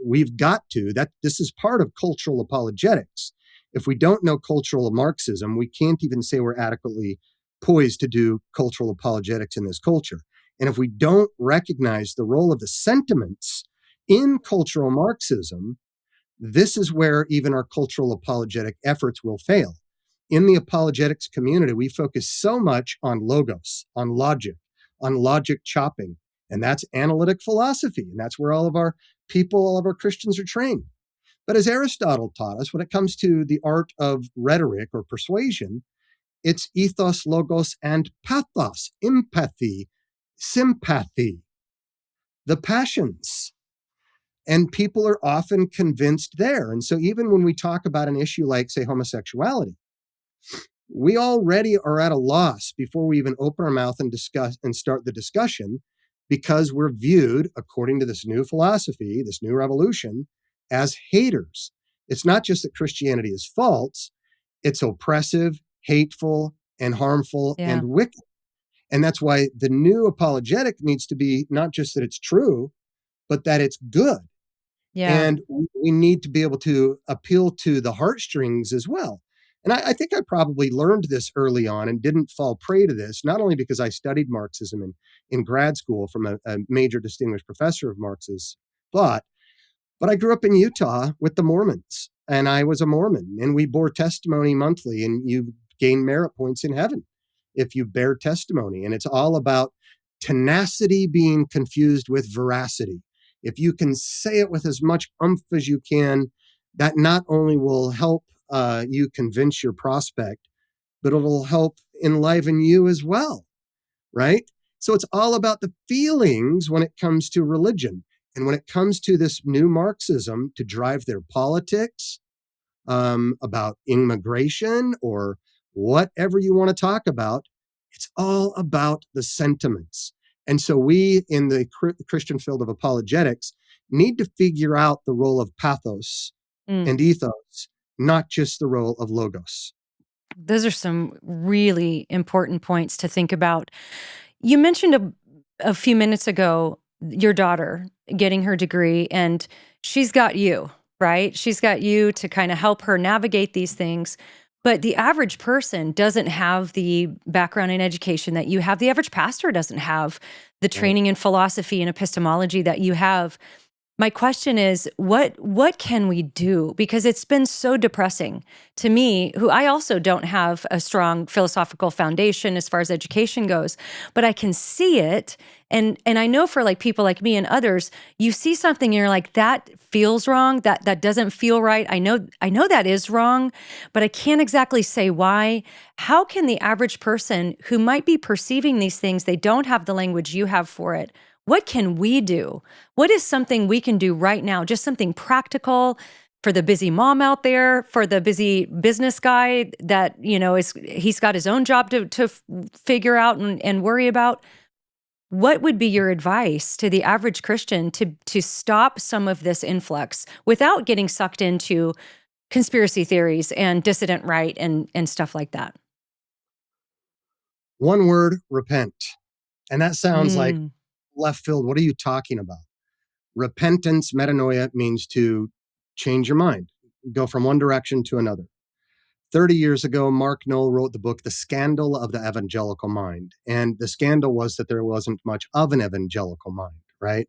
Speaker 1: we've got to, this is part of cultural apologetics. If we don't know cultural Marxism, we can't even say we're adequately poised to do cultural apologetics in this culture. And if we don't recognize the role of the sentiments in cultural Marxism, this is where even our cultural apologetic efforts will fail. In the apologetics community, we focus so much on logos, on logic chopping, and that's analytic philosophy. And that's where all of our people, all of our Christians are trained. But as Aristotle taught us, when it comes to the art of rhetoric or persuasion, it's ethos, logos, and pathos, empathy, sympathy, the passions. And people are often convinced there. And so even when we talk about an issue like, say, homosexuality, we already are at a loss before we even open our mouth and discuss and start the discussion, because we're viewed, according to this new philosophy, this new revolution, as haters. It's not just that Christianity is false, it's oppressive, hateful, and harmful and wicked. And that's why the new apologetic needs to be not just that it's true, but that it's good.
Speaker 2: Yeah.
Speaker 1: And we need to be able to appeal to the heartstrings as well. And I think I probably learned this early on and didn't fall prey to this, not only because I studied Marxism in grad school from a major distinguished professor of Marxist thought, but I grew up in Utah with the Mormons, and I was a Mormon, and we bore testimony monthly, and you gain merit points in heaven if you bear testimony. And it's all about tenacity being confused with veracity. If you can say it with as much oomph as you can, that not only will help you convince your prospect, but it'll help enliven you as well, right? So it's all about the feelings when it comes to religion. And when it comes to this new Marxism to drive their politics, about immigration or whatever you want to talk about, it's all about the sentiments. And so we in the Christian field of apologetics need to figure out the role of pathos and ethos, not just the role of logos.
Speaker 2: Those are some really important points to think about. You mentioned a few minutes ago your daughter getting her degree, and she's got you, right? She's got you to kind of help her navigate these things. But the average person doesn't have the background in education that you have. The average pastor doesn't have the training in philosophy and epistemology that you have. My question is, what can we do? Because it's been so depressing to me, who I also don't have a strong philosophical foundation as far as education goes, but I can see it. And I know for like people like me and others, you see something and you're like, that feels wrong, that doesn't feel right. I know that is wrong, but I can't exactly say why. How can the average person who might be perceiving these things, they don't have the language you have for it, what can we do? What is something we can do right now? Just something practical for the busy mom out there, for the busy business guy that, he's got his own job to figure out and worry about. What would be your advice to the average Christian to stop some of this influx without getting sucked into conspiracy theories and dissident right and stuff like that?
Speaker 1: One word, repent. And that sounds like
Speaker 2: Mm.
Speaker 1: left field. What are you talking about? Repentance, metanoia, means to change your mind, go from one direction to another. 30 years ago, Mark Knoll wrote the book, The Scandal of the Evangelical Mind. And the scandal was that there wasn't much of an evangelical mind, right?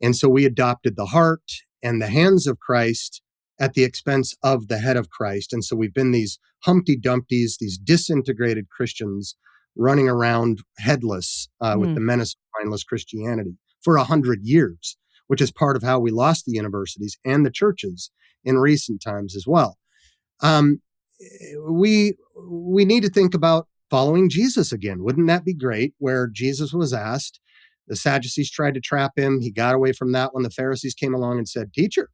Speaker 1: And so we adopted the heart and the hands of Christ at the expense of the head of Christ. And so we've been these Humpty Dumptys, these disintegrated Christians running around headless with the menace of mindless Christianity for 100 years, which is part of how we lost the universities and the churches in recent times as well. We need to think about following Jesus again. Wouldn't that be great? Where Jesus was asked, the Sadducees tried to trap him. He got away from that when the Pharisees came along and said, "Teacher,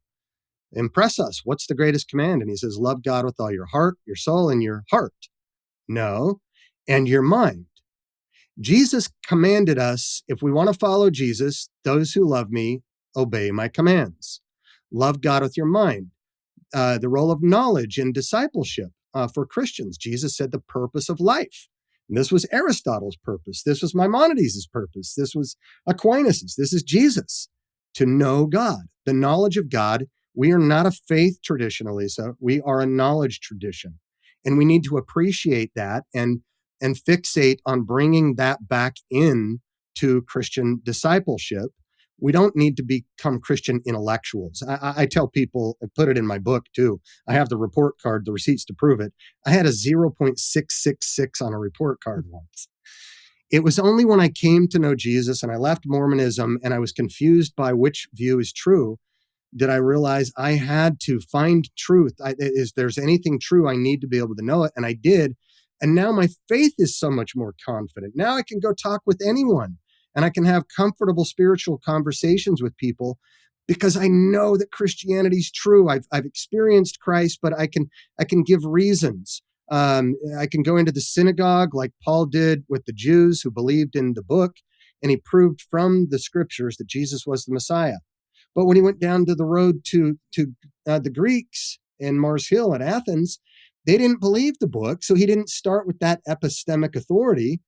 Speaker 1: impress us. What's the greatest command?" And he says, "Love God with all your heart, your soul, and your heart." No, and your mind. Jesus commanded us, if we want to follow Jesus, those who love me, obey my commands. Love God with your mind. The role of knowledge in discipleship for Christians. Jesus said the purpose of life. And this was Aristotle's purpose. This was Maimonides' purpose. This was Aquinas'. This is Jesus. To know God, the knowledge of God. We are not a faith tradition, Alisa. We are a knowledge tradition. And we need to appreciate that and fixate on bringing that back in to Christian discipleship. We don't need to become Christian intellectuals. I tell people, I put it in my book too. I have the report card, the receipts to prove it. I had a 0.666 on a report card once. It was only when I came to know Jesus and I left Mormonism and I was confused by which view is true did I realize I had to find truth. Is there's anything true, I need to be able to know it. And I did. And now my faith is so much more confident. Now I can go talk with anyone and I can have comfortable spiritual conversations with people because I know that Christianity is true. I've experienced Christ, but I can give reasons. I can go into the synagogue like Paul did with the Jews who believed in the book, and he proved from the scriptures that Jesus was the Messiah. But when he went down to the road to the Greeks in Mars Hill at Athens, they didn't believe the book. So he didn't start with that epistemic authority.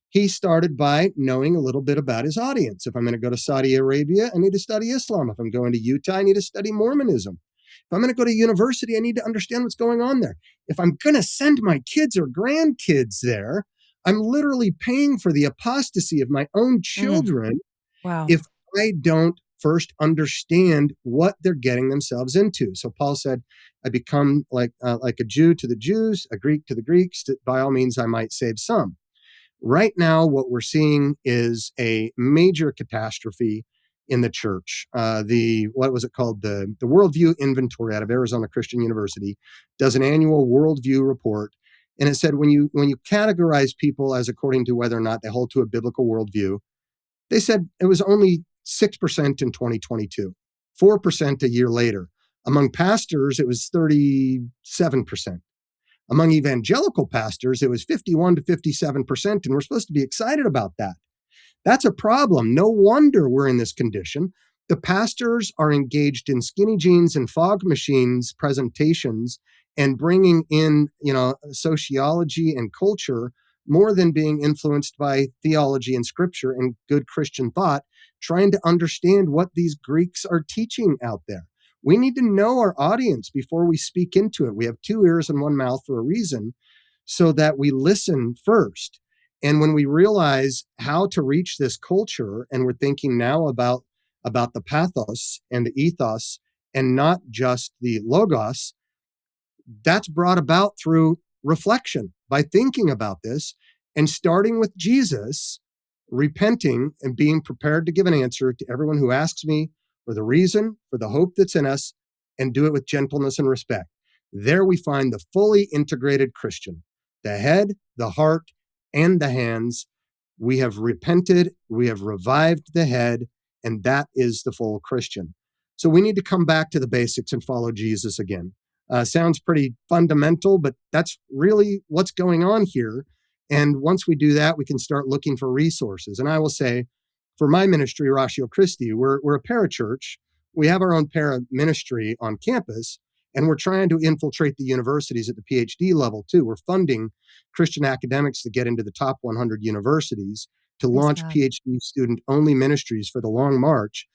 Speaker 1: He started by knowing a little bit about his audience. If I'm going to go to Saudi Arabia, I need to study Islam. If I'm going to Utah, I need to study Mormonism. If I'm going to go to university, I need to understand what's going on there. If I'm going to send my kids or grandkids there, I'm literally paying for the apostasy of my own children.
Speaker 2: Wow.
Speaker 1: If I don't first understand what they're getting themselves into. So Paul said, I become like a Jew to the Jews, a Greek to the Greeks. By all means, I might save some. Right now, what we're seeing is a major catastrophe in the church. What was it called? The Worldview Inventory out of Arizona Christian University does an annual worldview report. And it said when you categorize people as according to whether or not they hold to a biblical worldview, they said it was only 6% in 2022, 4% a year later. Among pastors, it was 37%. Among evangelical pastors, it was 51 to 57%, and we're supposed to be excited about that. That's a problem. No wonder we're in this condition. The pastors are engaged in skinny jeans and fog machines presentations and bringing in, sociology and culture more than being influenced by theology and scripture and good Christian thought, trying to understand what these Greeks are teaching out there. We need to know our audience before we speak into it. We have 2 ears and 1 mouth for a reason, so that we listen first. And when we realize how to reach this culture, and we're thinking now about the pathos and the ethos and not just the logos, that's brought about through reflection, by thinking about this and starting with Jesus, repenting and being prepared to give an answer to everyone who asks me for the reason, for the hope that's in us, and do it with gentleness and respect. There we find the fully integrated Christian, the head, the heart, and the hands. We have repented, we have revived the head, and that is the full Christian. So we need to come back to the basics and follow Jesus again. Sounds pretty fundamental, but that's really what's going on here. And once we do that, we can start looking for resources. And I will say, for my ministry, Ratio Christi, we're a parachurch. We have our own para ministry on campus, and we're trying to infiltrate the universities at the PhD level too. We're funding Christian academics to get into the top 100 universities to launch PhD student-only ministries for the long march.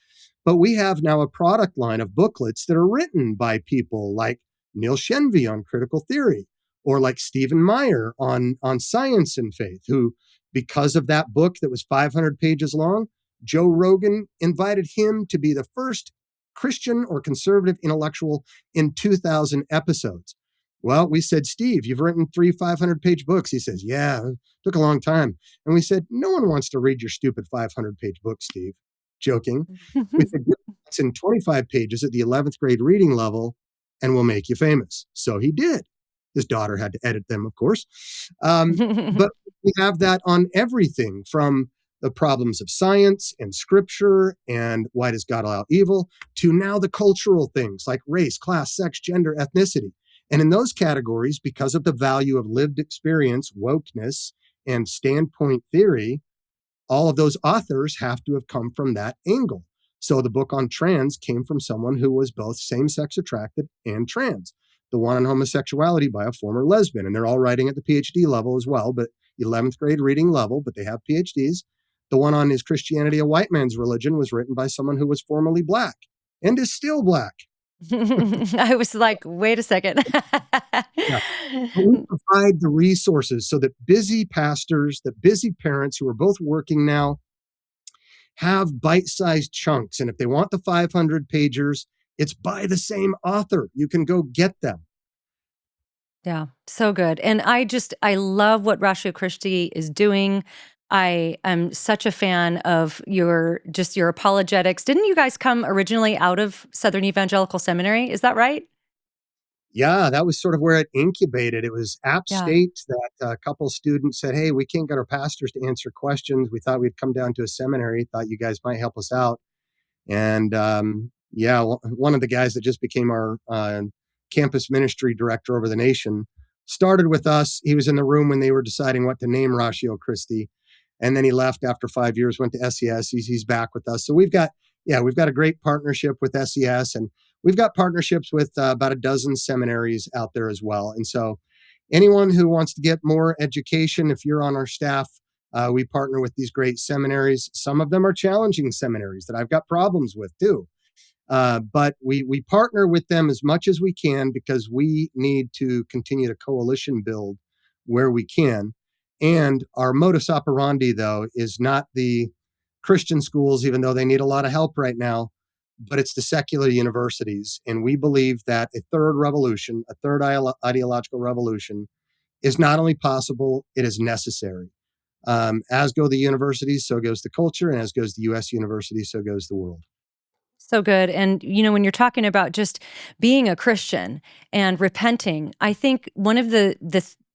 Speaker 1: But we have now a product line of booklets that are written by people like Neil Shenvi on critical theory, or like Stephen Meyer on science and faith, who, because of that book that was 500 pages long, Joe Rogan invited him to be the first Christian or conservative intellectual in 2,000 episodes. Well, we said, Steve, you've written 3 500-page books. He says, yeah, it took a long time. And we said, no one wants to read your stupid 500-page book, Steve. Joking. We said, it's in 25 pages at the 11th grade reading level, and we'll make you famous. So he did. His daughter had to edit them, of course. But we have that on everything from the problems of science and scripture and why does God allow evil to now the cultural things like race, class, sex, gender, ethnicity. And in those categories, because of the value of lived experience, wokeness, and standpoint theory, all of those authors have to have come from that angle. So the book on trans came from someone who was both same-sex attracted and trans. The one on homosexuality by a former lesbian, and they're all writing at the PhD level as well, but 11th grade reading level, but they have PhDs. The one on Is Christianity a White Man's Religion was written by someone who was formerly Black and is still Black.
Speaker 2: I was like, wait a second.
Speaker 1: Yeah. We provide the resources so that busy pastors, that busy parents who are both working now have bite-sized chunks. And if they want the 500 pagers, it's by the same author. You can go get them.
Speaker 2: Yeah, so good. And I love what Ratio Christi is doing. I am such a fan of your apologetics. Didn't you guys come originally out of Southern Evangelical Seminary? Is that right?
Speaker 1: Yeah, that was sort of where it incubated. It was App
Speaker 2: Yeah.
Speaker 1: State that a couple students said, hey, we can't get our pastors to answer questions. We thought we'd come down to a seminary, thought you guys might help us out. And yeah, one of the guys that just became our campus ministry director over the nation started with us. He was in the room when they were deciding what to name Ratio Christi. And then he left after 5 years, went to SES. He's back with us. So we've got a great partnership with SES, and we've got partnerships with about a dozen seminaries out there as well. And so anyone who wants to get more education, if you're on our staff, we partner with these great seminaries. Some of them are challenging seminaries that I've got problems with too. But we partner with them as much as we can because we need to continue to coalition build where we can. And our modus operandi, though, is not the Christian schools, even though they need a lot of help right now, but it's the secular universities. And we believe that a third revolution, a third ideological revolution, is not only possible, it is necessary. As go the universities, so goes the culture, and as goes the U.S. universities, so goes the world.
Speaker 2: So good. And, when you're talking about just being a Christian and repenting, I think one of the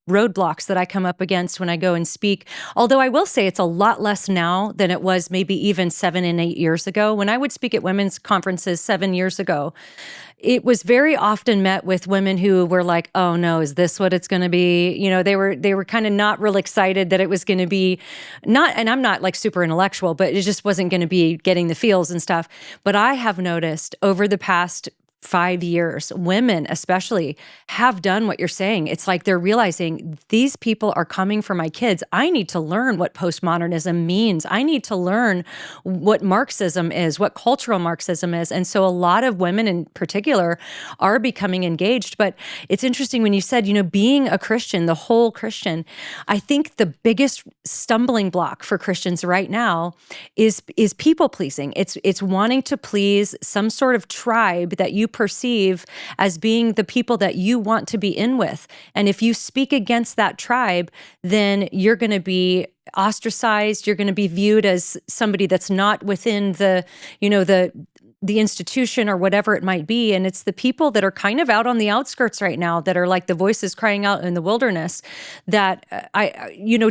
Speaker 2: roadblocks that I come up against when I go and speak, although I will say it's a lot less now than it was maybe even 7 and 8 years ago. When I would speak at women's conferences 7 years ago, it was very often met with women who were like, "Oh no, is this what it's going to be?" They were kind of not real excited that it was going to be not. And I'm not like super intellectual, but it just wasn't going to be getting the feels and stuff. But I have noticed over the past 5 years, women especially have done what you're saying. It's like they're realizing these people are coming for my kids. I need to learn what postmodernism means. I need to learn what Marxism is, what cultural Marxism is. And so a lot of women in particular are becoming engaged. But it's interesting when you said, being a Christian, the whole Christian, I think the biggest stumbling block for Christians right now is people pleasing. It's wanting to please some sort of tribe that you perceive as being the people that you want to be in with. And if you speak against that tribe, then you're going to be ostracized. You're going to be viewed as somebody that's not within the institution or whatever it might be. And it's the people that are kind of out on the outskirts right now that are like the voices crying out in the wilderness that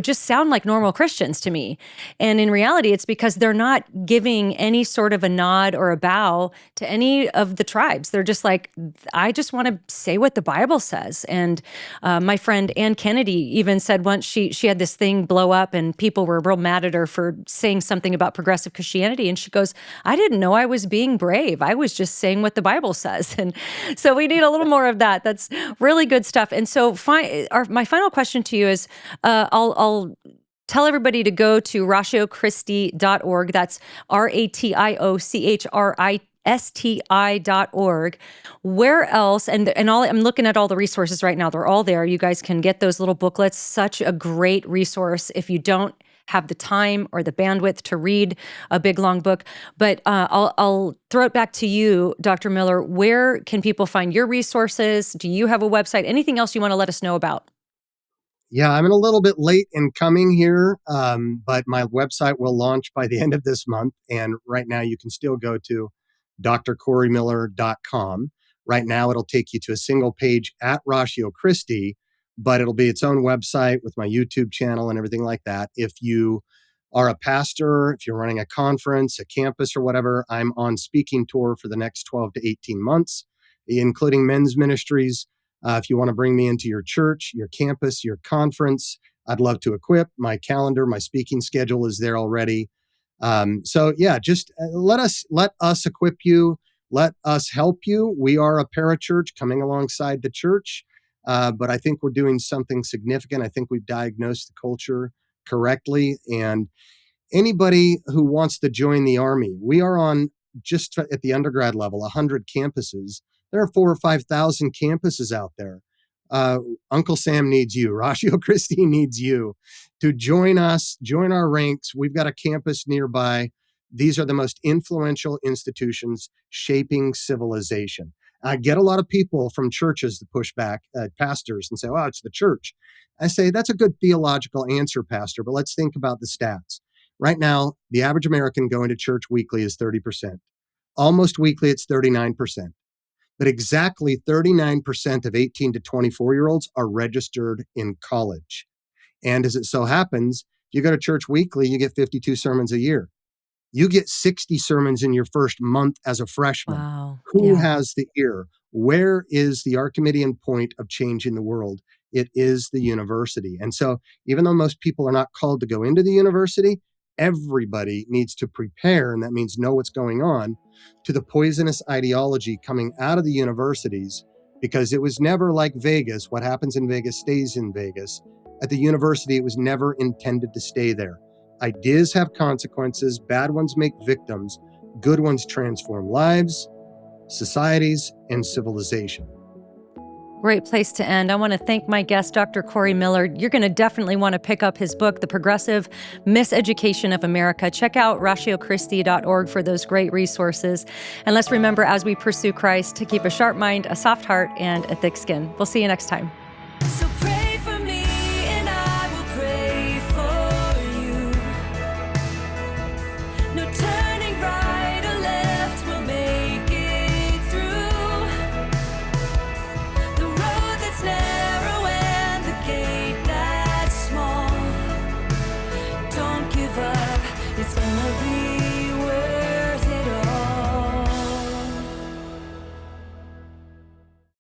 Speaker 2: just sound like normal Christians to me. And in reality, it's because they're not giving any sort of a nod or a bow to any of the tribes. They're just like, I just want to say what the Bible says. And my friend Ann Kennedy even said once she had this thing blow up and people were real mad at her for saying something about progressive Christianity. And she goes, I didn't know I was being brave. I was just saying what the Bible says. And so we need a little more of that. That's really good stuff. And so my final question to you is, I'll tell everybody to go to ratiochristi.org. That's ratiochristi.org. Where else? And all I'm looking at all the resources right now. They're all there. You guys can get those little booklets. Such a great resource if you don't have the time or the bandwidth to read a big, long book. But I'll throw it back to you, Dr. Miller. Where can people find your resources? Do you have a website? Anything else you want to let us know about?
Speaker 1: Yeah, I'm a little bit late in coming here, but my website will launch by the end of this month. And right now, you can still go to drcorymiller.com. Right now, it'll take you to a single page at Ratio Christi, but it'll be its own website with my YouTube channel and everything like that. If you are a pastor, if you're running a conference, a campus, or whatever, I'm on speaking tour for the next 12 to 18 months, including men's ministries. If you want to bring me into your church, your campus, your conference, I'd love to equip. My calendar, my speaking schedule is there already. So yeah, just let us equip you. Let us help you. We are a parachurch coming alongside the church, but I think we're doing something significant. I think we've diagnosed the culture correctly, and anybody who wants to join the Army, we are on, just at the undergrad level, 100 campuses. There are 4,000 or 5,000 campuses out there. Uncle Sam needs you. Ratio Christi needs you to join us, join our ranks. We've got a campus nearby. These are the most influential institutions shaping civilization. I get a lot of people from churches that push back, pastors, and say, oh, it's the church. I say, that's a good theological answer, Pastor, but let's think about the stats. Right now, the average American going to church weekly is 30%. Almost weekly, it's 39%. But exactly 39% of 18 to 24-year-olds are registered in college. And as it so happens, you go to church weekly, you get 52 sermons a year. You get 60 sermons in your first month as a freshman.
Speaker 2: Wow.
Speaker 1: Who
Speaker 2: Yeah.
Speaker 1: has the ear? Where is the Archimedean point of changing the world? It is the university. And so even though most people are not called to go into the university, everybody needs to prepare, and that means know what's going on, to the poisonous ideology coming out of the universities, because it was never like Vegas. What happens in Vegas stays in Vegas. At the university, it was never intended to stay there. Ideas have consequences. Bad ones make victims. Good ones transform lives, societies, and civilization.
Speaker 2: Great place to end. I want to thank my guest, Dr. Corey Miller. You're going to definitely want to pick up his book, The Progressive Miseducation of America. Check out ratiochristi.org for those great resources. And let's remember, as we pursue Christ, to keep a sharp mind, a soft heart, and a thick skin. We'll see you next time.
Speaker 3: So pray for me and I will pray for you. No turning right or left, we'll make it through. The road that's narrow and the gate that's small. Don't give up, it's gonna